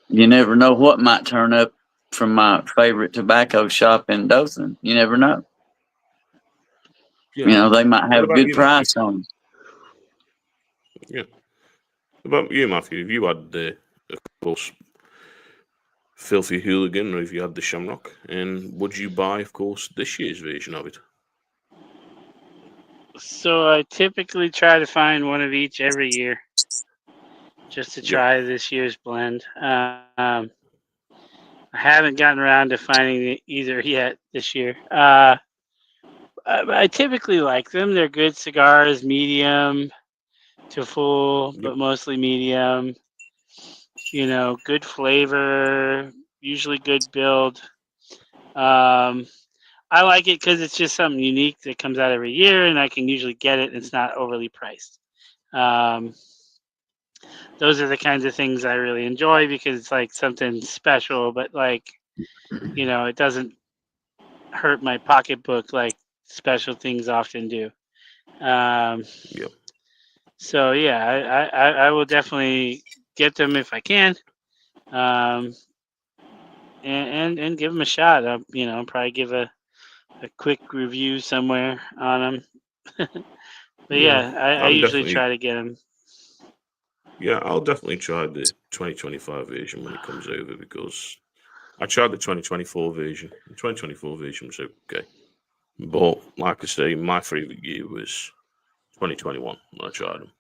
You never know what might turn up from my favorite tobacco shop in Dothan. You never know. Yeah. They might What have a about good you, Matthew? price on them. Yeah. What about you, Matthew? Have you had the, of course, Filthy Hooligan, or have you had the Shamrock? And would you buy, of course, this year's version of it? So I typically try to find one of each every year, just to Yep. try this year's blend. I haven't gotten around to finding either yet this year. I typically like them. They're good cigars, medium to full, Yep. but mostly medium. Good flavor, usually good build. I like it because it's just something unique that comes out every year, and I can usually get it, and it's not overly priced. Those are the kinds of things I really enjoy because it's like something special, but it doesn't hurt my pocketbook like special things often do. Yep. So yeah, I will definitely get them if I can, and give them a shot. I'll probably give a quick review somewhere on them. But Yeah. yeah, I I'm usually definitely. try to get them. Yeah, I'll definitely try the 2025 version when it comes over because I tried the 2024 version. The 2024 version was okay. But like I say, my favorite year was 2021 when I tried them.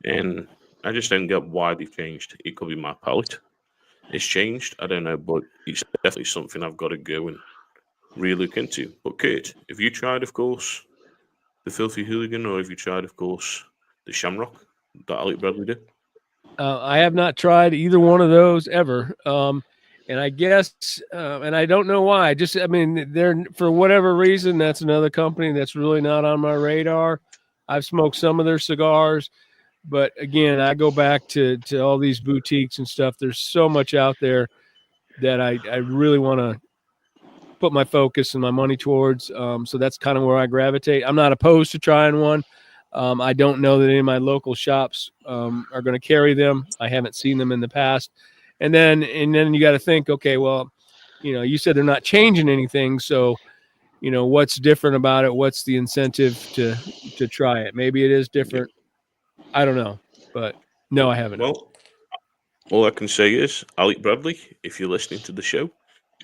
And I just don't get why they've changed. It could be my palate. It's changed. I don't know, but it's definitely something I've got to go and really look into. But Kurt, have you tried, of course, the Filthy Hooligan, or have you tried, of course, the Shamrock that Alec Bradley did? I have not tried either one of those ever. And I guess, and I don't know why. They're for whatever reason. That's another company that's really not on my radar. I've smoked some of their cigars, but again, I go back to all these boutiques and stuff. There's so much out there that I really want to put my focus and my money towards. So that's kind of where I gravitate. I'm not opposed to trying one. I don't know that any of my local shops are going to carry them. I haven't seen them in the past. And then you got to think, okay, well, you said they're not changing anything. So, what's different about it? What's the incentive to try it? Maybe it is different. I don't know, but no, I haven't. Well, all I can say is, Alec Bradley, if you're listening to the show,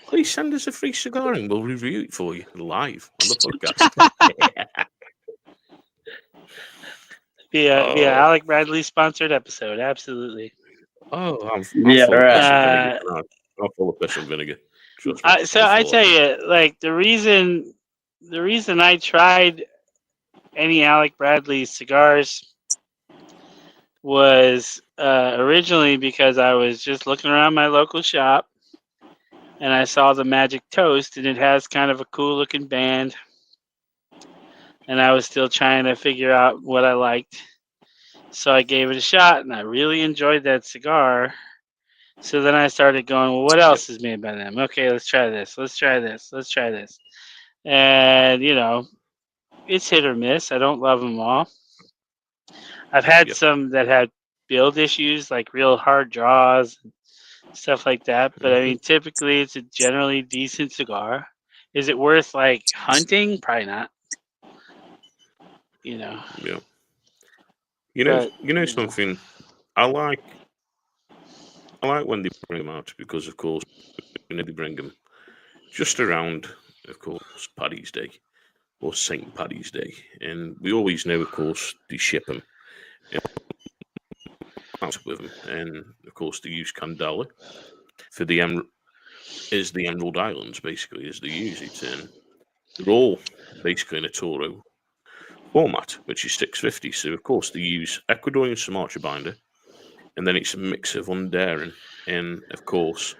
please send us a free cigar and we'll review it for you live on the podcast. Be a Oh, Alec Bradley sponsored episode. Absolutely. I'm Yeah, full of piss right. and vinegar Uh, tonight. I'm full of piss and vinegar. Trust me. So I tell you, like the reason I tried any Alec Bradley cigars was originally because I was just looking around my local shop and I saw the Magic Toast, and it has kind of a cool looking band, and I was still trying to figure out what I liked. So I gave it a shot, and I really enjoyed that cigar. So then I started going, well, what else is made by them? Okay, let's try this. Let's try this. Let's try this. And, it's hit or miss. I don't love them all. I've had some that had build issues, like real hard draws and stuff like that. But I mean, typically it's a generally decent cigar. Is it worth like hunting? Probably not. Yeah. But, Something. I like when they bring them out because, of course, they bring them just around, of course, Paddy's Day or St. Paddy's Day, and we always know, of course, they ship them out with them, and of course, they use Candela for the Emerald Islands, basically, as they use it, and they're all basically in a Toro format, which is 650. So, of course, they use Ecuadorian Sumatra binder, and then it's a mix of Honduran and, of course,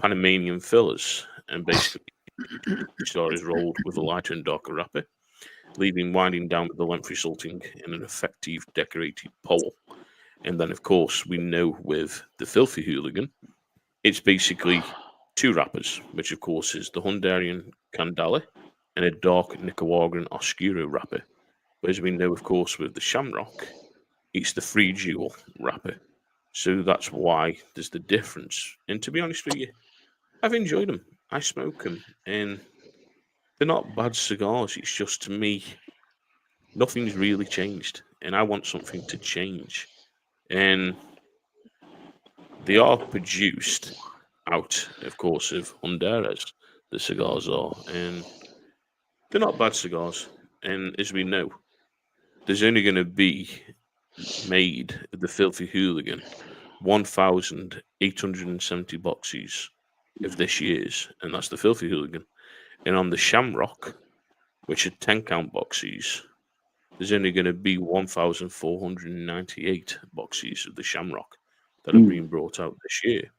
Panamanian fillers, and basically the cigar is rolled with a lighter and darker wrapper, leaving winding down with the length resulting in an effective decorated pole. And then, of course, we know with the Filthy Hooligan, it's basically two wrappers, which, of course, is the Honduran Candela and a dark Nicaraguan Oscuro wrapper. But as we know, of course, with the Shamrock, it's the free jewel wrapper. So that's why there's the difference. And to be honest with you, I've enjoyed them. I smoke them, and they're not bad cigars. It's just, to me, nothing's really changed, and I want something to change. And they are produced out, of course, of Honduras, the cigars are, and they're not bad cigars. And as we know, there's only going to be made the Filthy Hooligan 1,870 boxes of this year's, and that's the Filthy Hooligan. And on the Shamrock, which are 10-count boxes, there's only going to be 1,498 boxes of the Shamrock that are being brought out this year.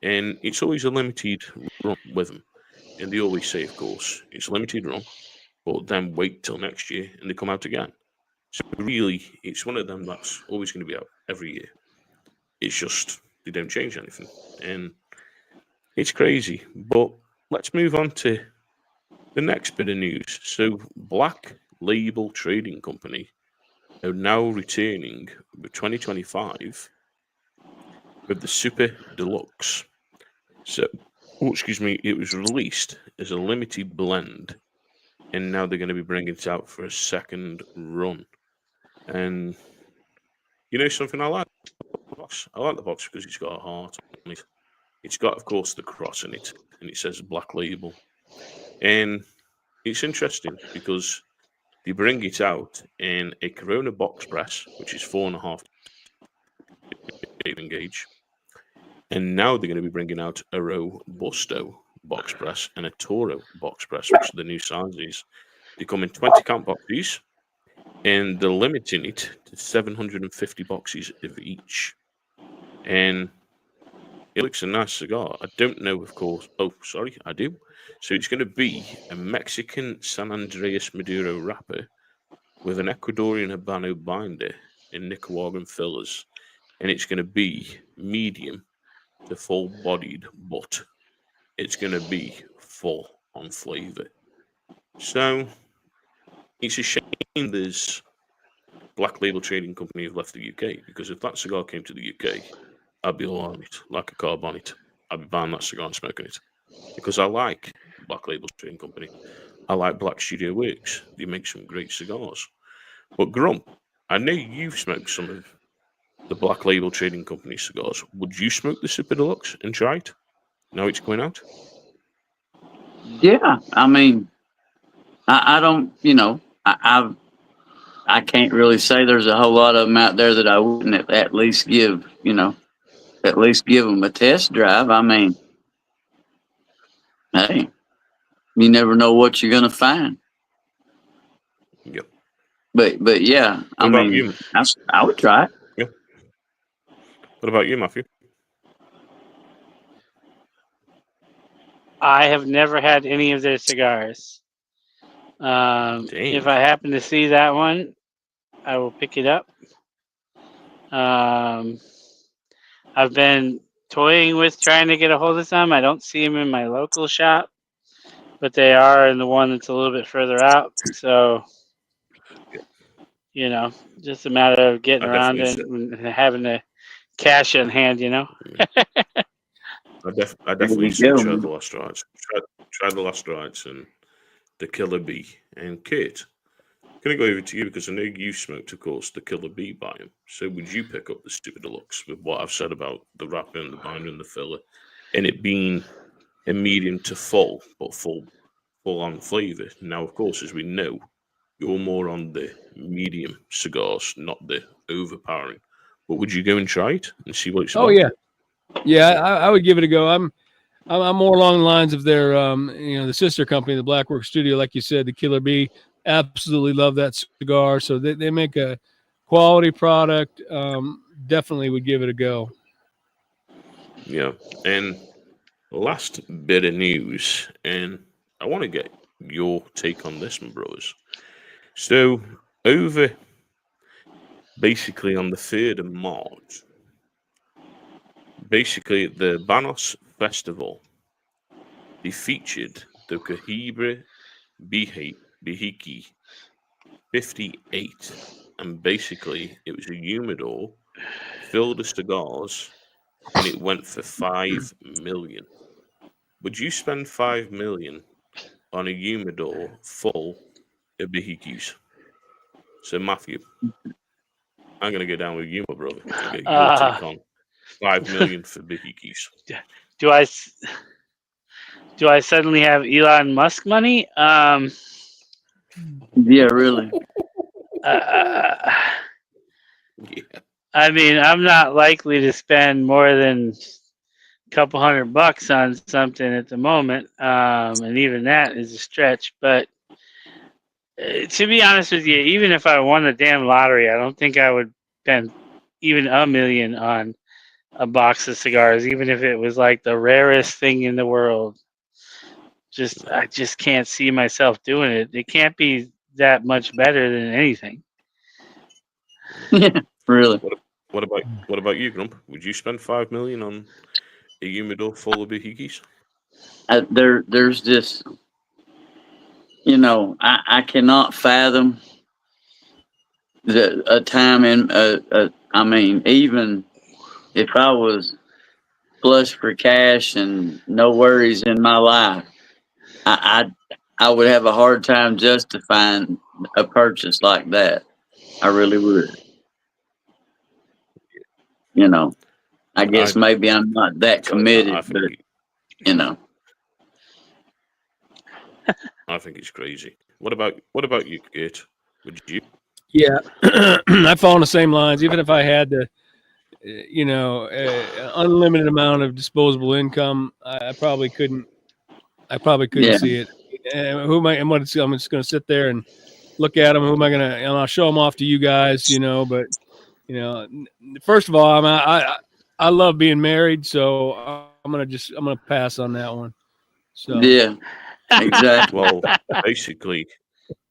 And it's always a limited run with them. And they always say, of course, it's a limited run, but then wait till next year and they come out again. So really, it's one of them that's always going to be out every year. It's just they don't change anything. And it's crazy. But let's move on to the next bit of news. So Black Label Trading Company are now returning with 2025 with the Super Deluxe. So, it was released as a limited blend, and now they're going to be bringing it out for a second run. And something, I like the box. I like the box because it's got a heart on it. It's got, of course, the cross in it, and it says Black Label. And it's interesting because they bring it out in a Corona box press, which is 4.5 gauge. And now they're going to be bringing out a Robusto box press and a Toro box press, which are the new sizes. They come in 20-count boxes, and they're limiting it to 750 boxes of each. And it looks a nice cigar. I don't know, of course. Oh, sorry, I do. So it's going to be a Mexican San Andreas Maduro wrapper with an Ecuadorian Habano binder and Nicaraguan fillers. And it's going to be medium to full-bodied, but it's going to be full on flavour. So it's a shame there's Black Label Trading Company have left the UK, because if that cigar came to the UK, I'd be all on it, like a carb on it. I'd be buying that cigar and smoking it. Because I like Black Label Trading Company. I like Black Studio Works. They make some great cigars. But Grump, I know you've smoked some of the Black Label Trading Company cigars. Would you smoke the Super Deluxe and try it? Now it's going out? Yeah, I mean, I don't, I can't really say there's a whole lot of them out there that I wouldn't at least give them a test drive. I mean, Hey, you never know what you're gonna find. Yeah. But yeah, What I about mean, you? I would try it. Yeah. What about you, Matthew? I have never had any of their cigars. If Dang. I happen to see that one, I will pick it up. I've been toying with trying to get a hold of some. I don't see them in my local shop, but they are in the one that's a little bit further out. So, just a matter of getting I around definitely it said. and having the cash in hand. I There definitely you say go, try the man. last rights. Try the last rights and the Killer Bee. And Kate, can I go over to you because I know you smoked, of course, the Killer Bee biome. So would you pick up the Super Deluxe with what I've said about the wrapper and the binder and the filler, and it being a medium to full, but full on flavour? Now, of course, as we know, you're more on the medium cigars, not the overpowering. But would you go and try it and see what it's Oh about? yeah. I would give it a go. I'm more along the lines of their the sister company, the Blackwork Studio, like you said, the Killer Bee. Absolutely love that cigar. So they make a quality product. Definitely would give it a go. Yeah. And last bit of news, and I want to get your take on this, my brothers. So, over basically on the 3rd of March, basically at the Banos Festival, they featured the Cohiba Bihiki 58. And basically, it was a humidor filled with cigars, and it went for 5 million. Would you spend 5 million on a humidor full of Bihikis? So, Matthew, I'm going to go down with you, my brother, and get your Uh, take on 5 million for Bihikis. do I do I suddenly have Elon Musk money? Yeah, really. Uh, Yeah. I mean, I'm not likely to spend more than a couple $100 on something at the moment, and even that is a stretch. But to be honest with you, even if I won the damn lottery, I don't think I would spend even $1 million on a box of cigars, even if it was like the rarest thing in the world. I just can't see myself doing it. It can't be that much better than anything. Yeah, really. What about you, Grump? Would you spend 5 million on a humidor full of Bihikis? There's just I cannot fathom a time in I mean, even if I was flush for cash and no worries in my life, I I would have a hard time justifying a purchase like that. I really would. You know, I I guess maybe I'm not that tell you, committed, but you know, I think it's crazy. What about you, Kate? Would you? Yeah, I fall on the same lines. Even if I had to, unlimited amount of disposable income, I probably couldn't. I probably couldn't yeah, see it. Who am I? I'm just going to sit there and look at them. Who am I going to? And I'll show them off to you guys. But first of all, I love being married, so I'm gonna pass on that one. So yeah, exactly. Well, basically,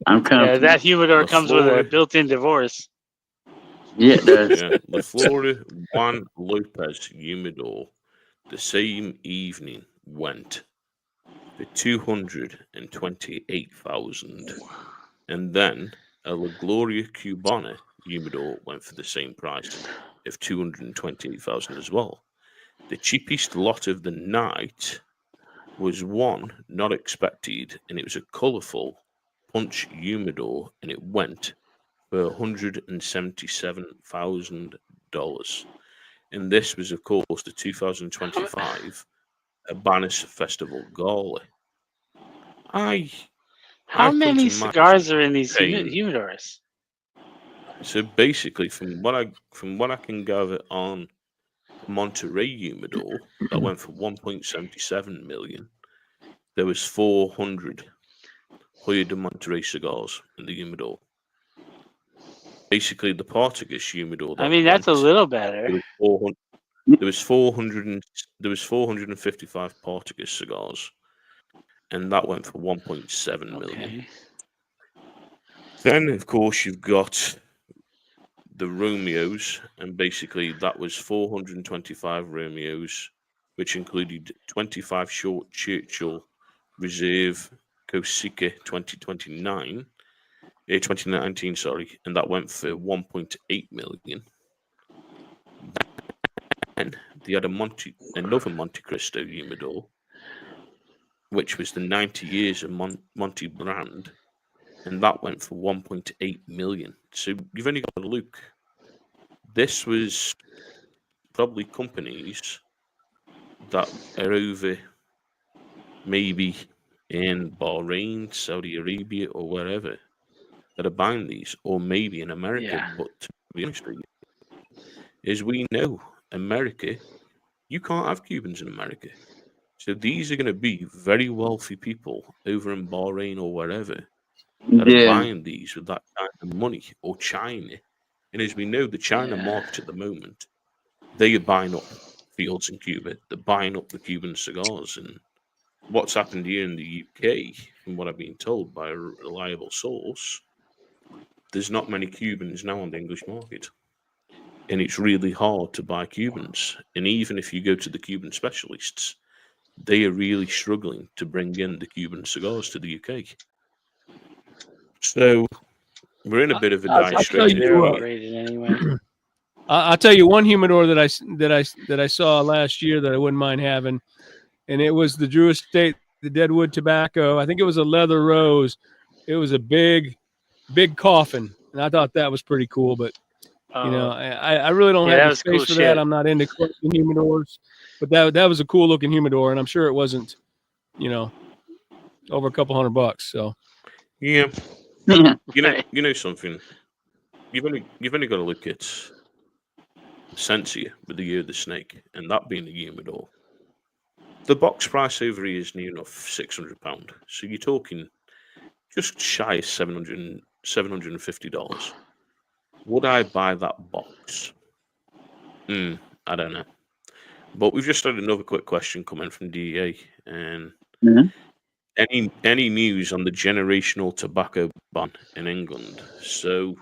I'm Yeah, comfortable. that humidor La comes with a Flora, built-in divorce. Yeah, it does. yeah, La Flora Juan Lopez humidor, the same evening went for 228,000, and then a La Gloria Cubana humidor went for the same price of 228,000 as well. The cheapest lot of the night was one not expected, and it was a colourful punch humidor, and it went for $177,000. And this was, of course, the 2025 Abanis Festival Gala. I How I couldn't many imagine cigars are in these paying. humidors? So basically, from what I can gather on the Monterey humidor, that went for 1.77 million. there was 400 Hoyo de Monterrey cigars in the humidor. Basically, the Partagas humidor. I mean, that's a little better. There was 455 Partagas cigars, and that went for 1.7 million. Okay. Then, of course, you've got the Romeos, and basically that was 425 Romeos, which included 25 short Churchill Reserve Kosika 2019, sorry, and that went for 1.8 million. Then they had another Monte Cristo humidor, which was the 90 years of Monte brand, and that went for 1.8 million. So you've only got to look. This was probably companies that are over maybe in Bahrain, Saudi Arabia, or wherever that are buying these, or maybe in America. Yeah. But to be honest with you, as we know, America, you can't have Cubans in America. So these are going to be very wealthy people over in Bahrain or wherever that are Yeah. buying these with that kind of money, or China. And as we know, the China market at the moment, they are buying up fields in Cuba. They're buying up the Cuban cigars. And what's happened here in the UK, from what I've been told by a reliable source, there's not many Cubans now on the English market. And it's really hard to buy Cubans. And even if you go to the Cuban specialists, they are really struggling to bring in the Cuban cigars to the UK. So we're in a bit of a dire I'll tell strait. you They're what. overrated anyway. I'll tell you one humidor that I saw last year that I wouldn't mind having, and it was the Drew Estate, the Deadwood Tobacco. I think it was a leather rose. It was a big coffin, and I thought that was pretty cool. But you know, I really don't that have the was space cool for shit. that. I'm not into collecting humidors, but that was a cool looking humidor, and I'm sure it wasn't, you know, over a couple $100. So Yeah, Yeah. you know something. You've only got to look at Sensia with the Year of the Snake, and that being a humidor. The box price over here is near enough £600. So you're talking just shy of $750. Would I buy that box? I don't know. But we've just had another quick question coming from DEA, and Mhm. any news on the generational tobacco ban in England? So,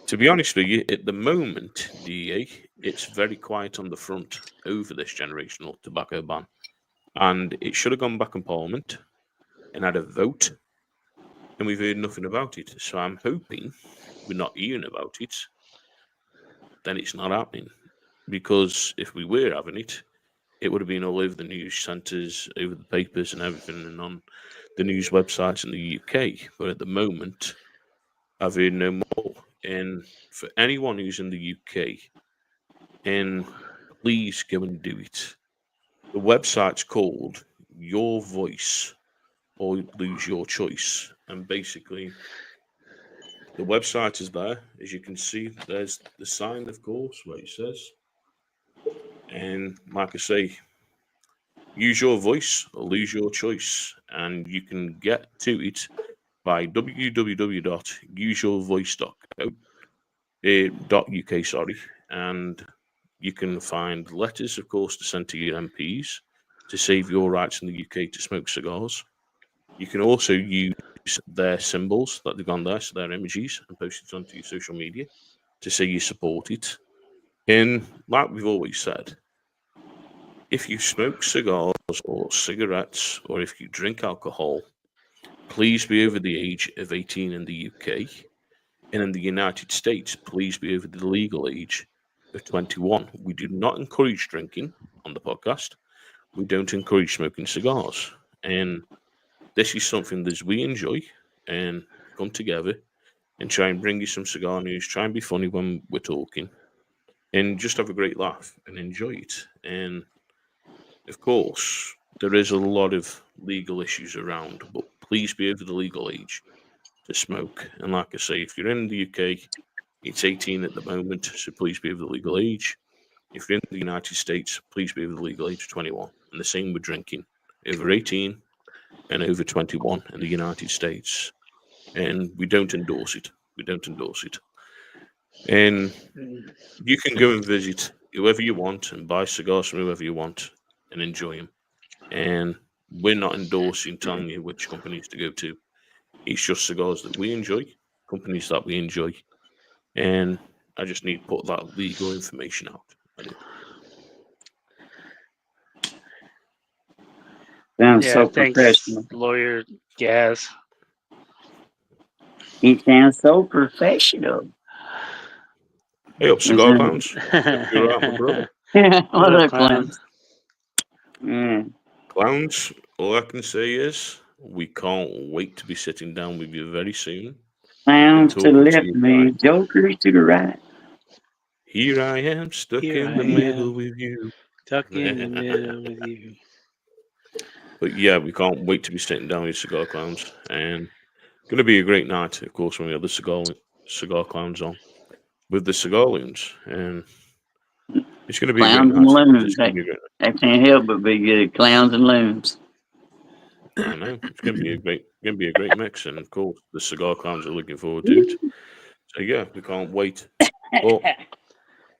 to be honest with you, at the moment, DEA, it's very quiet on the front over this generational tobacco ban, and it should have gone back in Parliament and had a vote, and we've heard nothing about it. So I'm hoping we're not hearing about it. Then it's not happening, because if we were having it, it would have been all over the news centres, over the papers and everything, and on the news websites in the UK. But at the moment, I've heard no more. And for anyone who's in the UK, and please go and do it. The website's called Your Voice or Lose Your Choice. And basically, the website is there. As you can see, there's the sign, of course, where it says. And like I say, use your voice or lose your choice. And you can get to it by www.useyourvoice.uk, sorry, and you can find letters, of course, to send to your MPs to save your rights in the UK to smoke cigars. You can also use their symbols that they've gone there, so their images, and post it onto your social media to say you support it. And like we've always said, if you smoke cigars or cigarettes, or if you drink alcohol, please be over the age of 18 in the UK. And in the United States, please be over the legal age of 21. We do not encourage drinking on the podcast. We don't encourage smoking cigars. And this is something that we enjoy and come together and try and bring you some cigar news, try and be funny when we're talking, and just have a great laugh and enjoy it. And of course, there is a lot of legal issues around, but please be over the legal age to smoke. And like I say, if you're in the UK, it's 18 at the moment, so please be of the legal age. If you're in the United States, please be of the legal age of 21. And the same with drinking. over 18 and over 21 in the United States. And we don't endorse it. We don't endorse it. And you can go and visit whoever you want and buy cigars from whoever you want and enjoy them. And we're not endorsing telling you which companies to go to. It's just cigars that we enjoy, companies that we enjoy. And I just need to put that legal information out. I do. Sounds Yeah, so thanks, professional. lawyer Gaz. He sounds so professional. Hey up, Cigar Mhm. Clowns. You're right, my brother. What up, up, clowns? clowns? Clowns, all I can say is we can't wait to be sitting down with you very soon. Clowns to the talking to left you of me, about- jokers to the right. Here I am, stuck Here in the I middle am. with you. Stuck in the middle with you. But yeah, we can't wait to be sitting down with Cigar Clowns. And going to be a great night, of course, when we have the Cigar Clowns on with the Cigar Loons. And it's going to be a great Clowns and night. loons. It's going to be a great night. That can't help but be good. Clowns and loons. I know it's going to be a great mix, and of course the Cigar Clowns are looking forward to it. So yeah, we can't wait. Well,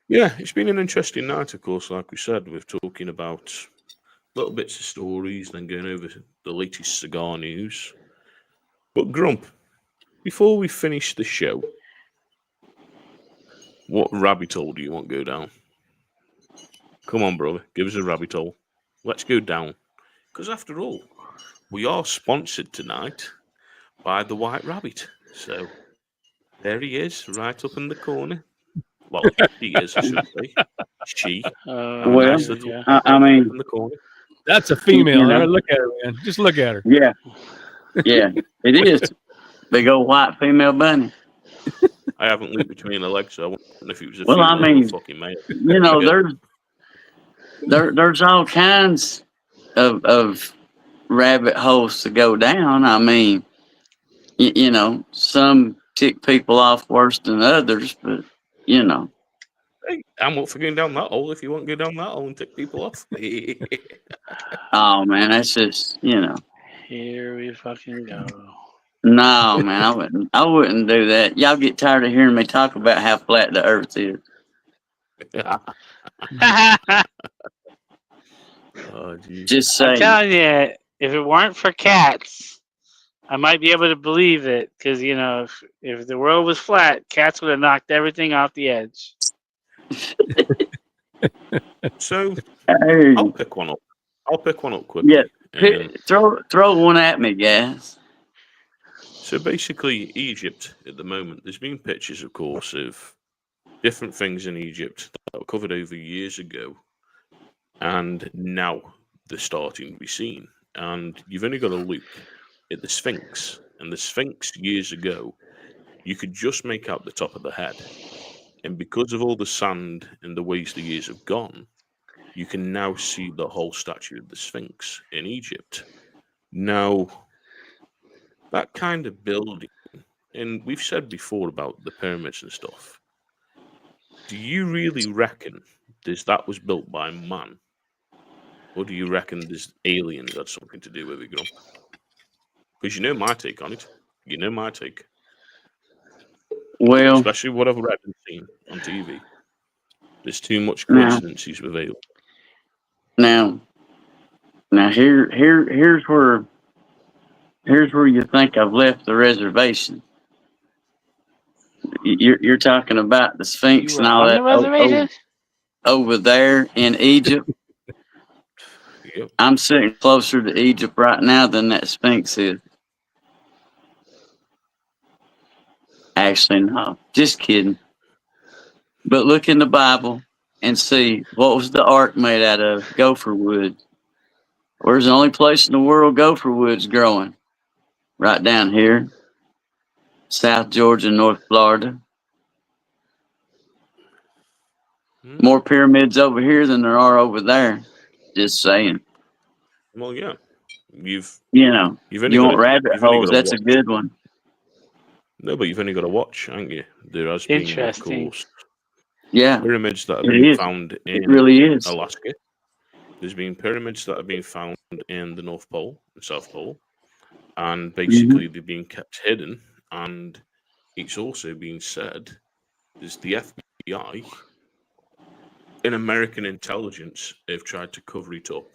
yeah, it's been an interesting night, of course. Like we said, we're talking about little bits of stories, then going over the latest cigar news. But Grump, before we finish the show, what rabbit hole do you want to go down? Come on, brother, give us a rabbit hole. Let's go down. Because after all, we are sponsored tonight by the White Rabbit. So there he is, right up in the corner. Well, he is, I should say. She. A Well, nice little yeah. I up in mean, the corner. That's a female. You know. Look at her, man. Just look at her. Yeah, it is. Big old white female bunny. I haven't looked between the legs, so I wonder if it was a Well, I female or a mean, fucking male. You know, there's all kinds of rabbit holes to go down. I mean, you know, some tick people off worse than others, but you know. Hey, I'm up for going down that hole if you want to go down that hole and tick people off. Oh man, that's just Here we fucking go. No, man, I wouldn't do that. Y'all get tired of hearing me talk about how flat the Earth is. Oh, geez. Just I'm saying. telling you, if it weren't for cats, I might be able to believe it. Because if the world was flat, cats would have knocked everything off the edge. So Hey, I'll pick one up. I'll pick one up quickly. yeah, throw one at me, guys. So basically, Egypt at the moment, there's been pictures, of course, of different things in Egypt that were covered over years ago, and now they're starting to be seen. And you've only got to look at the Sphinx. And the Sphinx years ago, you could just make out the top of the head. And because of all the sand and the ways the years have gone, you can now see the whole statue of the Sphinx in Egypt. Now, that kind of building, and we've said before about the pyramids and stuff, do you really reckon that was built by man? Or do you reckon there's aliens had something to do with it, Grump? Because you know my take on it. You know my take. Well, Especially what I've read and seen on TV. There's too much coincidences with aliens. Now here's where you think I've left the reservation. You're talking about the Sphinx You and were all on that the reservation? over there in Egypt. Yep. I'm sitting closer to Egypt right now than that Sphinx is. Actually, no, just kidding. But look in the Bible and see what was the ark made out of? Gopher wood. Where's the only place in the world gopher wood's growing? Right down here, South Georgia, North Florida. More pyramids over here than there are over there. Just saying. Well, yeah. You want rabbit holes? That's a good one. No, but you've only got to watch, haven't you? There has been, of Interesting. course, Yeah, pyramids that have it been is. found It in really is. Alaska. There's been pyramids that have been found in the North Pole and South Pole, and basically they've been kept hidden. And it's also been said there's the FBI and American intelligence have tried to cover it up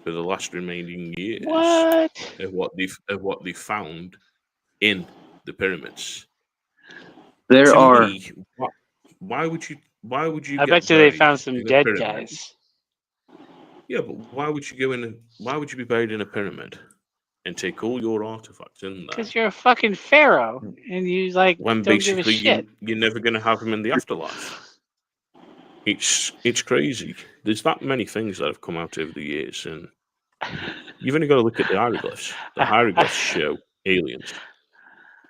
for the last remaining years What? of what they found in the pyramids. There To are me, why would you I get bet you they buried found some in a dead pyramid? guys. Yeah, but why would you go in? Why would you be buried in a pyramid and take all your artifacts in there Because you're a fucking pharaoh and you like when don't give a basically shit. you're never going to have them in the afterlife? It's crazy. There's that many things that have come out over the years, and you've only got to look at the hieroglyphs. The hieroglyphs show aliens.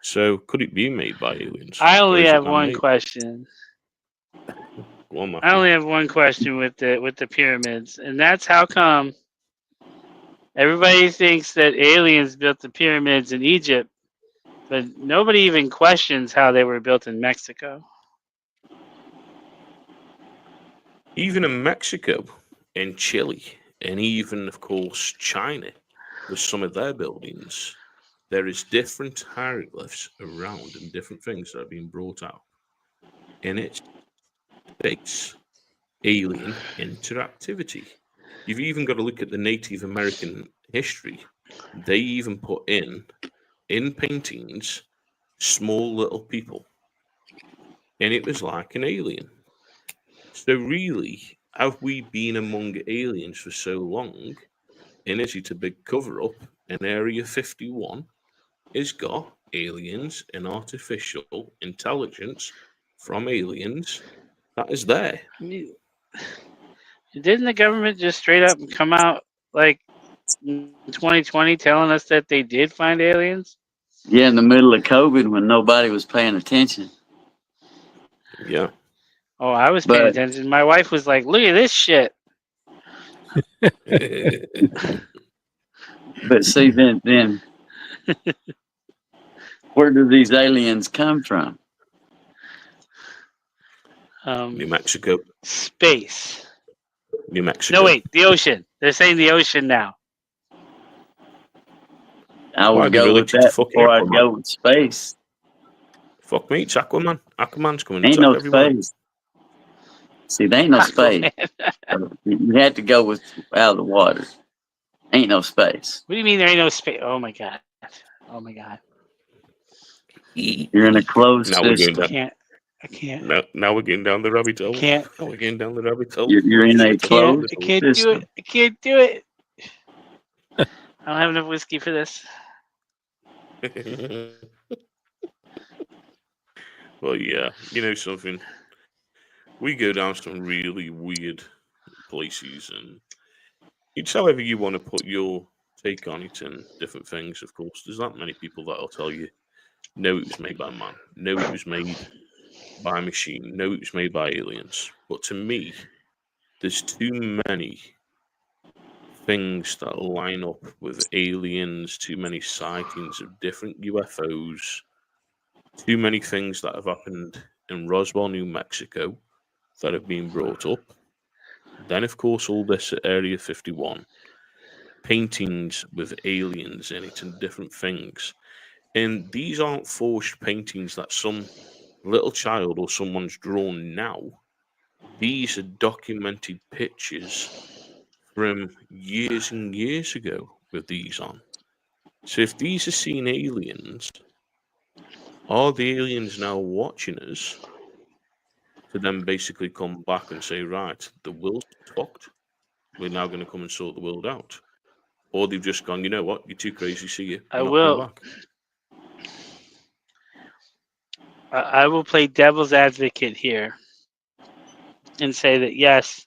So could it be made by aliens? I Or only is it have one man-made? question. Go on, I Matthew. only have one question with the pyramids, and that's how come everybody thinks that aliens built the pyramids in Egypt, but nobody even questions how they were built in Mexico. Even in Mexico, in Chile, and even, of course, China, with some of their buildings, there is different hieroglyphs around and different things that are being brought out. And it states alien interactivity. You've even got to look at the Native American history. They even put in paintings, small little people. And it was like an alien. So really, have we been among aliens for so long? And is it a big cover-up? And Area 51 has got aliens and artificial intelligence from aliens that is there. I mean, didn't the government just straight up come out like in 2020 telling us that they did find aliens? in the middle of COVID when nobody was paying attention. Yeah. Oh, I was paying But attention. My wife was like, "Look at this shit." but see then where do these aliens come from? New Mexico. Space. New Mexico. No, wait, the ocean. They're saying the ocean now. I Why would they go with related to that fucking before I Aquaman? go with space. Fuck me, it's Aquaman. Aquaman's coming to Ain't attack no everyone. space. See, they ain't no space. Aquaman. You had to go with out of the water. Ain't no space. What do you mean there ain't no space? Oh my god. Oh my god. You're in a closed Now we're going system. down. I can't. Now we're getting down the rabbit hole. Can't. Now we're getting down the rabbit hole. You're in a I can't. closed I can't do system. it. I can't do it. I don't have enough whiskey for this. Well, yeah, you know something. We go down some really weird places, and it's however you want to put your take on it and different things. Of course, there's not many people that'll tell you, no, it was made by man, no, it was made by a machine, no, it was made by aliens. But to me, there's too many things that line up with aliens, too many sightings of different UFOs, too many things that have happened in Roswell, New Mexico that have been brought up. Then, of course, all this at Area 51, paintings with aliens in it and different things. And these aren't forged paintings that some little child or someone's drawn now. These are documented pictures from years and years ago with these on. So if these are seen aliens, are the aliens now watching us to then basically come back and say, right, the world's fucked. We're now going to come and sort the world out. Or they've just gone, you know what, you're too crazy, see you. I You're not will. coming back. I will play devil's advocate here and say that yes,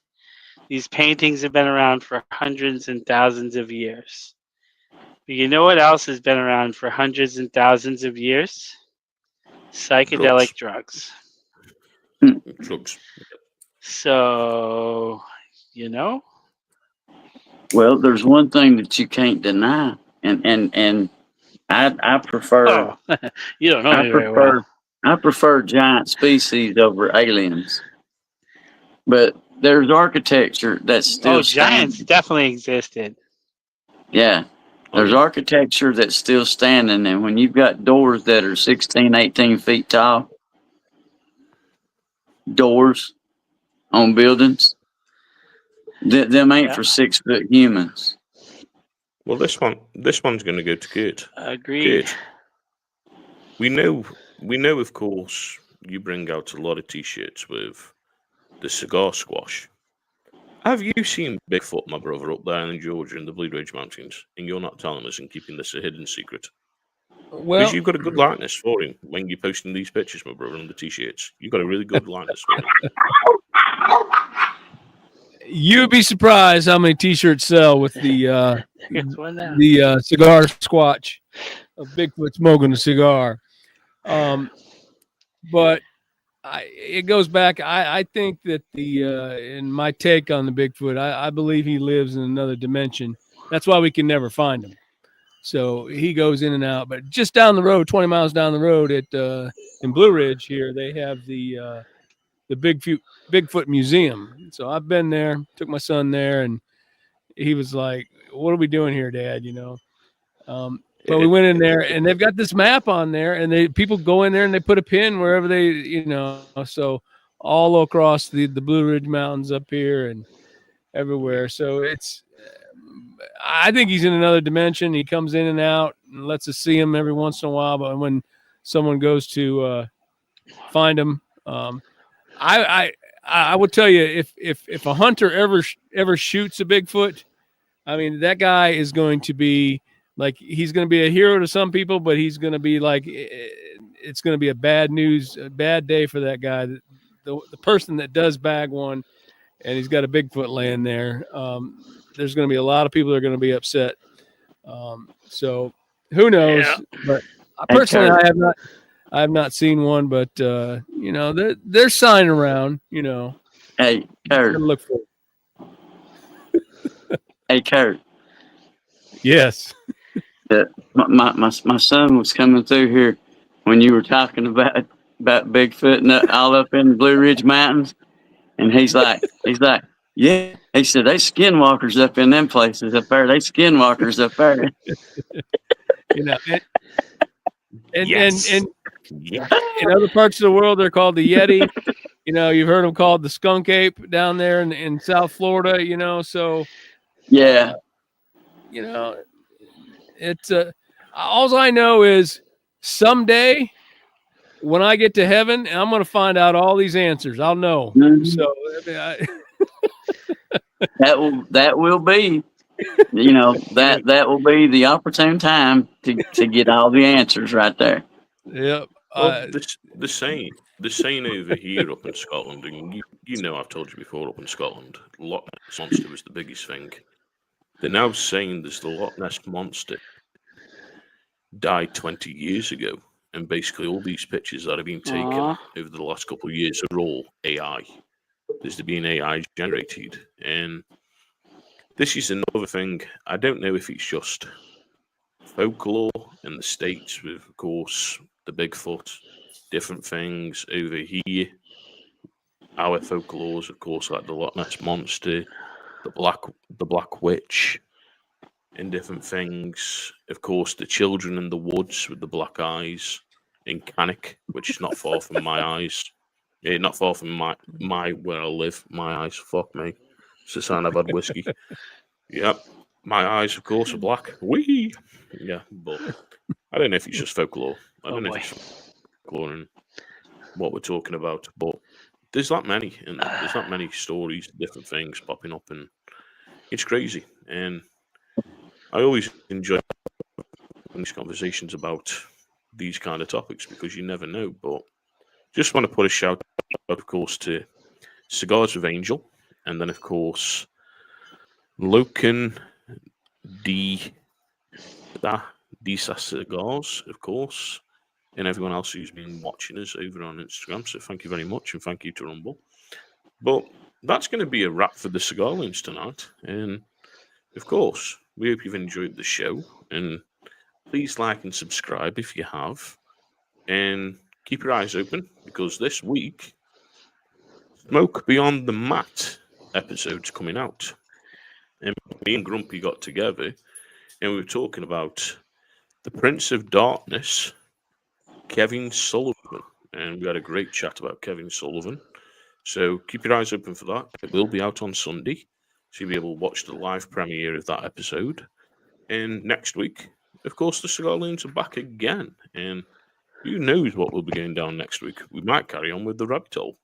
these paintings have been around for hundreds and thousands of years. But you know what else has been around for hundreds and thousands of years? Psychedelic drugs. Drugs. So, you know, Well, there's one thing that you can't deny, and I prefer oh, you don't know me very well. I prefer giant species over aliens. But there's architecture that's still Oh, giants standing. definitely existed. Yeah. There's architecture that's still standing, and when you've got doors that are 16, 18 feet tall, doors on buildings, them ain't Yeah. for 6 foot humans. Well, this one's going to go to Kurt. Agreed. Kurt, we know, of course, you bring out a lot of T-shirts with the cigar squash. Have you seen Bigfoot, my brother, up there in Georgia in the Blue Ridge Mountains, and you're not telling us and keeping this a hidden secret? Because Well, you've got a good likeness for him when you're posting these pictures, my brother, on the T-shirts. You've got a really good likeness for him. you'd be surprised how many T-shirts sell with Here's one now. the cigar squatch of Bigfoot smoking a cigar. But it goes back. I think that in my take on the Bigfoot, I believe he lives in another dimension. That's why we can never find him. So he goes in and out. But just down the road, 20 miles down the road in Blue Ridge here, they have the Bigfoot Museum. So I've been there, took my son there, and he was like, "What are we doing here, Dad?" But we went in there, and they've got this map on there, and people go in there and they put a pin wherever they, so all across the Blue Ridge Mountains up here and everywhere. So I think he's in another dimension. He comes in and out and lets us see him every once in a while. But when someone goes to find him, I would tell you if a hunter ever shoots a Bigfoot, I mean, that guy is going to be like, he's going to be a hero to some people, but he's going to be like, it's going to be a bad day for that guy. The person that does bag one and he's got a Bigfoot laying there, there's going to be a lot of people that are going to be upset. So who knows? Yeah. But personally, I have not seen one, but they're signing around. Hey, Kurt. Look for it. Hey, Kurt. Yes. My son was coming through here when you were talking about Bigfoot and all up in the Blue Ridge Mountains, and he's like, yeah. He said they skinwalkers up in them places up there. They skinwalkers up there. And Yes. in other parts of the world, they're called the Yeti. You've heard them called the skunk ape down there in South Florida. So Yeah. It's all I know is someday when I get to heaven, I'm going to find out all these answers. I'll know. Mhm. So that will be, that will be the opportune time to get all the answers right there. Yep. Well, the saying over here up in Scotland, and I've told you before, up in Scotland, Loch Ness Monster was the biggest thing. They're now saying there's the Loch Ness Monster died 20 years ago, and basically all these pictures that have been taken over the last couple of years are all AI. There's been AI generated, and this is another thing. I don't know if it's just folklore in the States with, of course, the Bigfoot, different things over here. Our folklores, of course, like the Loch Ness Monster, the Black Witch, and different things. Of course, the children in the woods with the black eyes in Cannock, which is not far from my eyes. Yeah, not far from my where I live. My eyes, fuck me. It's a sign I've had whiskey. Yep. My eyes, of course, are black. Wee! Yeah, but I don't know if it's just folklore. I don't know if it's folklore and what we're talking about, but there's that many, and there's that many stories, different things popping up, and it's crazy. And I always enjoy these conversations about these kind of topics because you never know. But just want to put a shout out, of course, to Cigars with Angel, and then, of course, Loken D. Cigars, of course, and everyone else who's been watching us over on Instagram. So thank you very much, and thank you to Rumble. But that's going to be a wrap for the Cigar Loons tonight. And of course, we hope you've enjoyed the show. And please like and subscribe if you have. And keep your eyes open because this week, Smoke Beyond the Mat episodes coming out. And me and Grumpy got together and we were talking about the Prince of Darkness, Kevin Sullivan. And we had a great chat about Kevin Sullivan. So keep your eyes open for that. It will be out on Sunday. So you'll be able to watch the live premiere of that episode. And next week, of course, the Cigar Loons are back again. And who knows what will be going down next week? We might carry on with the rabbit hole,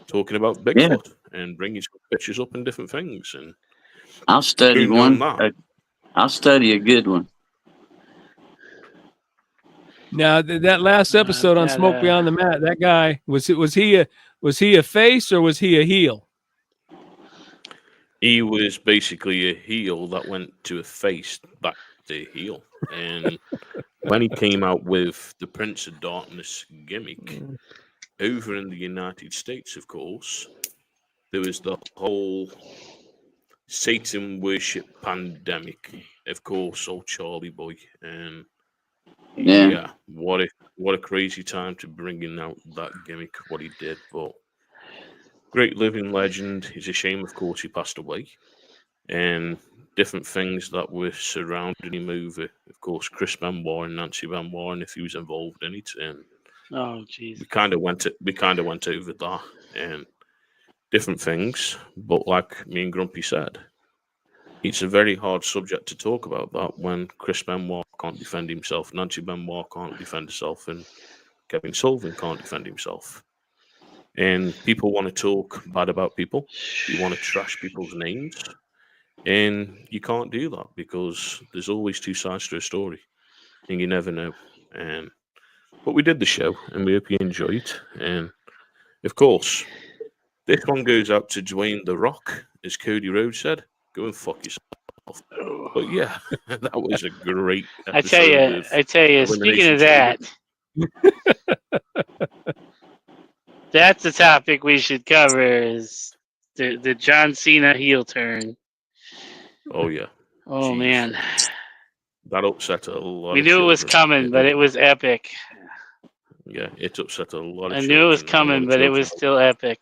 talking about Bigfoot and bringing some pictures up and different things. And I'll study going down one. that. I'll study a good one. Now that last episode on Smoke Beyond the Mat, that guy was he a face or was he a heel? He was basically a heel that went to a face back to a heel. And when he came out with the Prince of Darkness gimmick over in the United States, of course, there was the whole Satan worship pandemic. Of course, old Charlie Boy. And yeah, what a crazy time to bring out that gimmick, what he did. But great living legend. It's a shame, of course, he passed away. And different things that were surrounding him over, of course, Chris Benoit and Nancy Benoit, and if he was involved in it. And oh, jeez, we kind of went over that and different things. But like me and Grumpy said, it's a very hard subject to talk about that when Chris Benoit can't defend himself, Nancy Benoit can't defend herself, and Kevin Sullivan can't defend himself. And people want to talk bad about people. You want to trash people's names. And you can't do that because there's always two sides to a story. And you never know. But we did the show and we hope you enjoyed it. And of course, this one goes out to Dwayne The Rock, as Cody Rhodes said. Go and fuck yourself. But yeah, that was a great episode. I tell you, speaking of that, that's the topic we should cover is the John Cena heel turn. Oh yeah. Oh Jeez. man. That upset a lot. We knew it was coming, but it was epic. Yeah, it upset a lot of I knew it was coming, but it was still epic.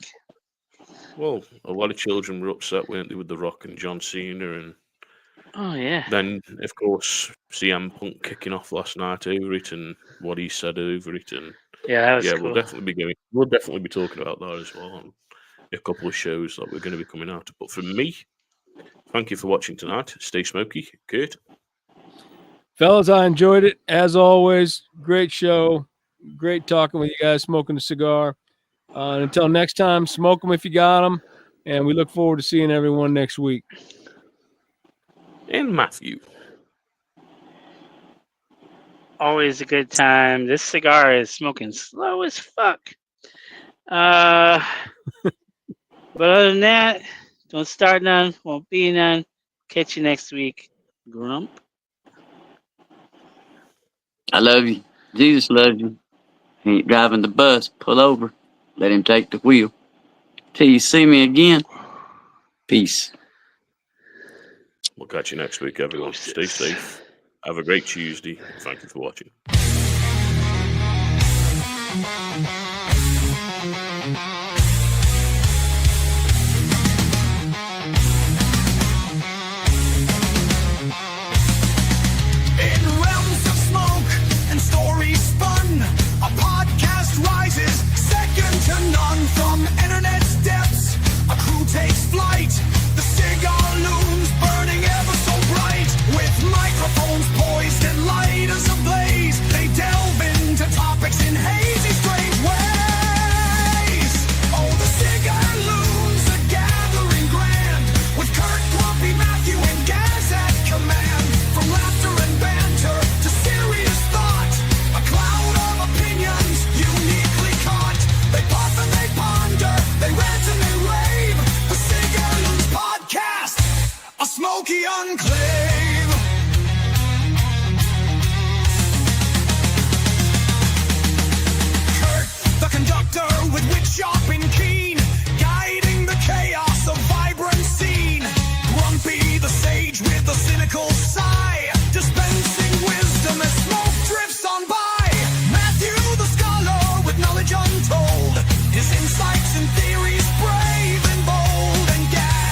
Well, a lot of children were upset, weren't they, with The Rock and John Cena, and oh yeah. then of course CM Punk kicking off last night over it and what he said over it, and yeah, that was cool. We'll definitely be talking about that as well on a couple of shows that we're going to be coming out. But for me, thank you for watching tonight. Stay smoky, Kurt. Fellas, I enjoyed it as always. Great show. Great talking with you guys, smoking a cigar. And until next time, smoke them if you got them. And we look forward to seeing everyone next week. And Matthew. Always a good time. This cigar is smoking slow as fuck. But other than that, don't start none, won't be none. Catch you next week. Grump. I love you. Jesus loves you. He ain't driving the bus. Pull over. Let him take the wheel. Till you see me again. Peace. We'll catch you next week, everyone. Stay safe. Have a great Tuesday. Thank you for watching. In realms of smoke and stories spun, a podcast rises, second to none from internet's depths. A crew takes flight, the Cigar Loons burning ever so bright. With microphones poised and lighters ablaze, they delve into topics in hazy, strange ways. Oh, the Cigar Loons are gathering grand, with Kurt, Grumpy, Matthew, and Gaz at command. From laughter and banter to serious thought, a cloud of opinions uniquely caught. They puff and they ponder, they rant and they rave. The Cigar Loons podcast, a smoky enclave. Kurt, the conductor with wit sharp and keen, guiding the chaos of vibrant scene. Grumpy, the sage with a cynical sigh, dispensing wisdom as smoke drifts on by. Matthew, the scholar with knowledge untold, his insights and theories brave and bold. And Gaz,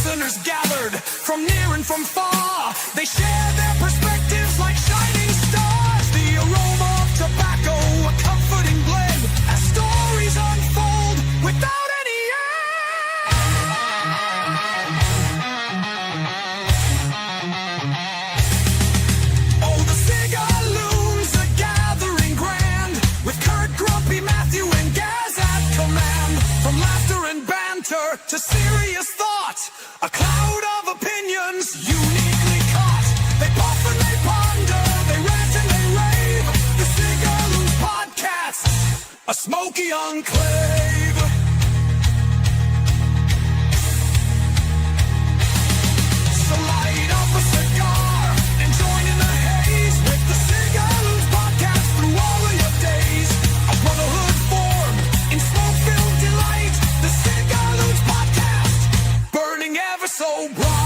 listeners gathered from near and from far. They share their perspectives like shining stars. The aroma of tobacco, a comforting blend, as stories unfold without any end. Oh, the Cigar Loons, a gathering grand, with Kurt, Grumpy, Matthew, and Gaz at command. From laughter and banter to serious thought, a cloud of opinions uniquely caught. They puff and they ponder, they rant and they rave. The Cigar Loons podcast, a smoky enclave. So light up a cigar and join in the haze with the Cigar Loons podcast through all of your days. A brotherhood formed in smoke-filled delight. The Cigar Loons podcast, burning ever so bright.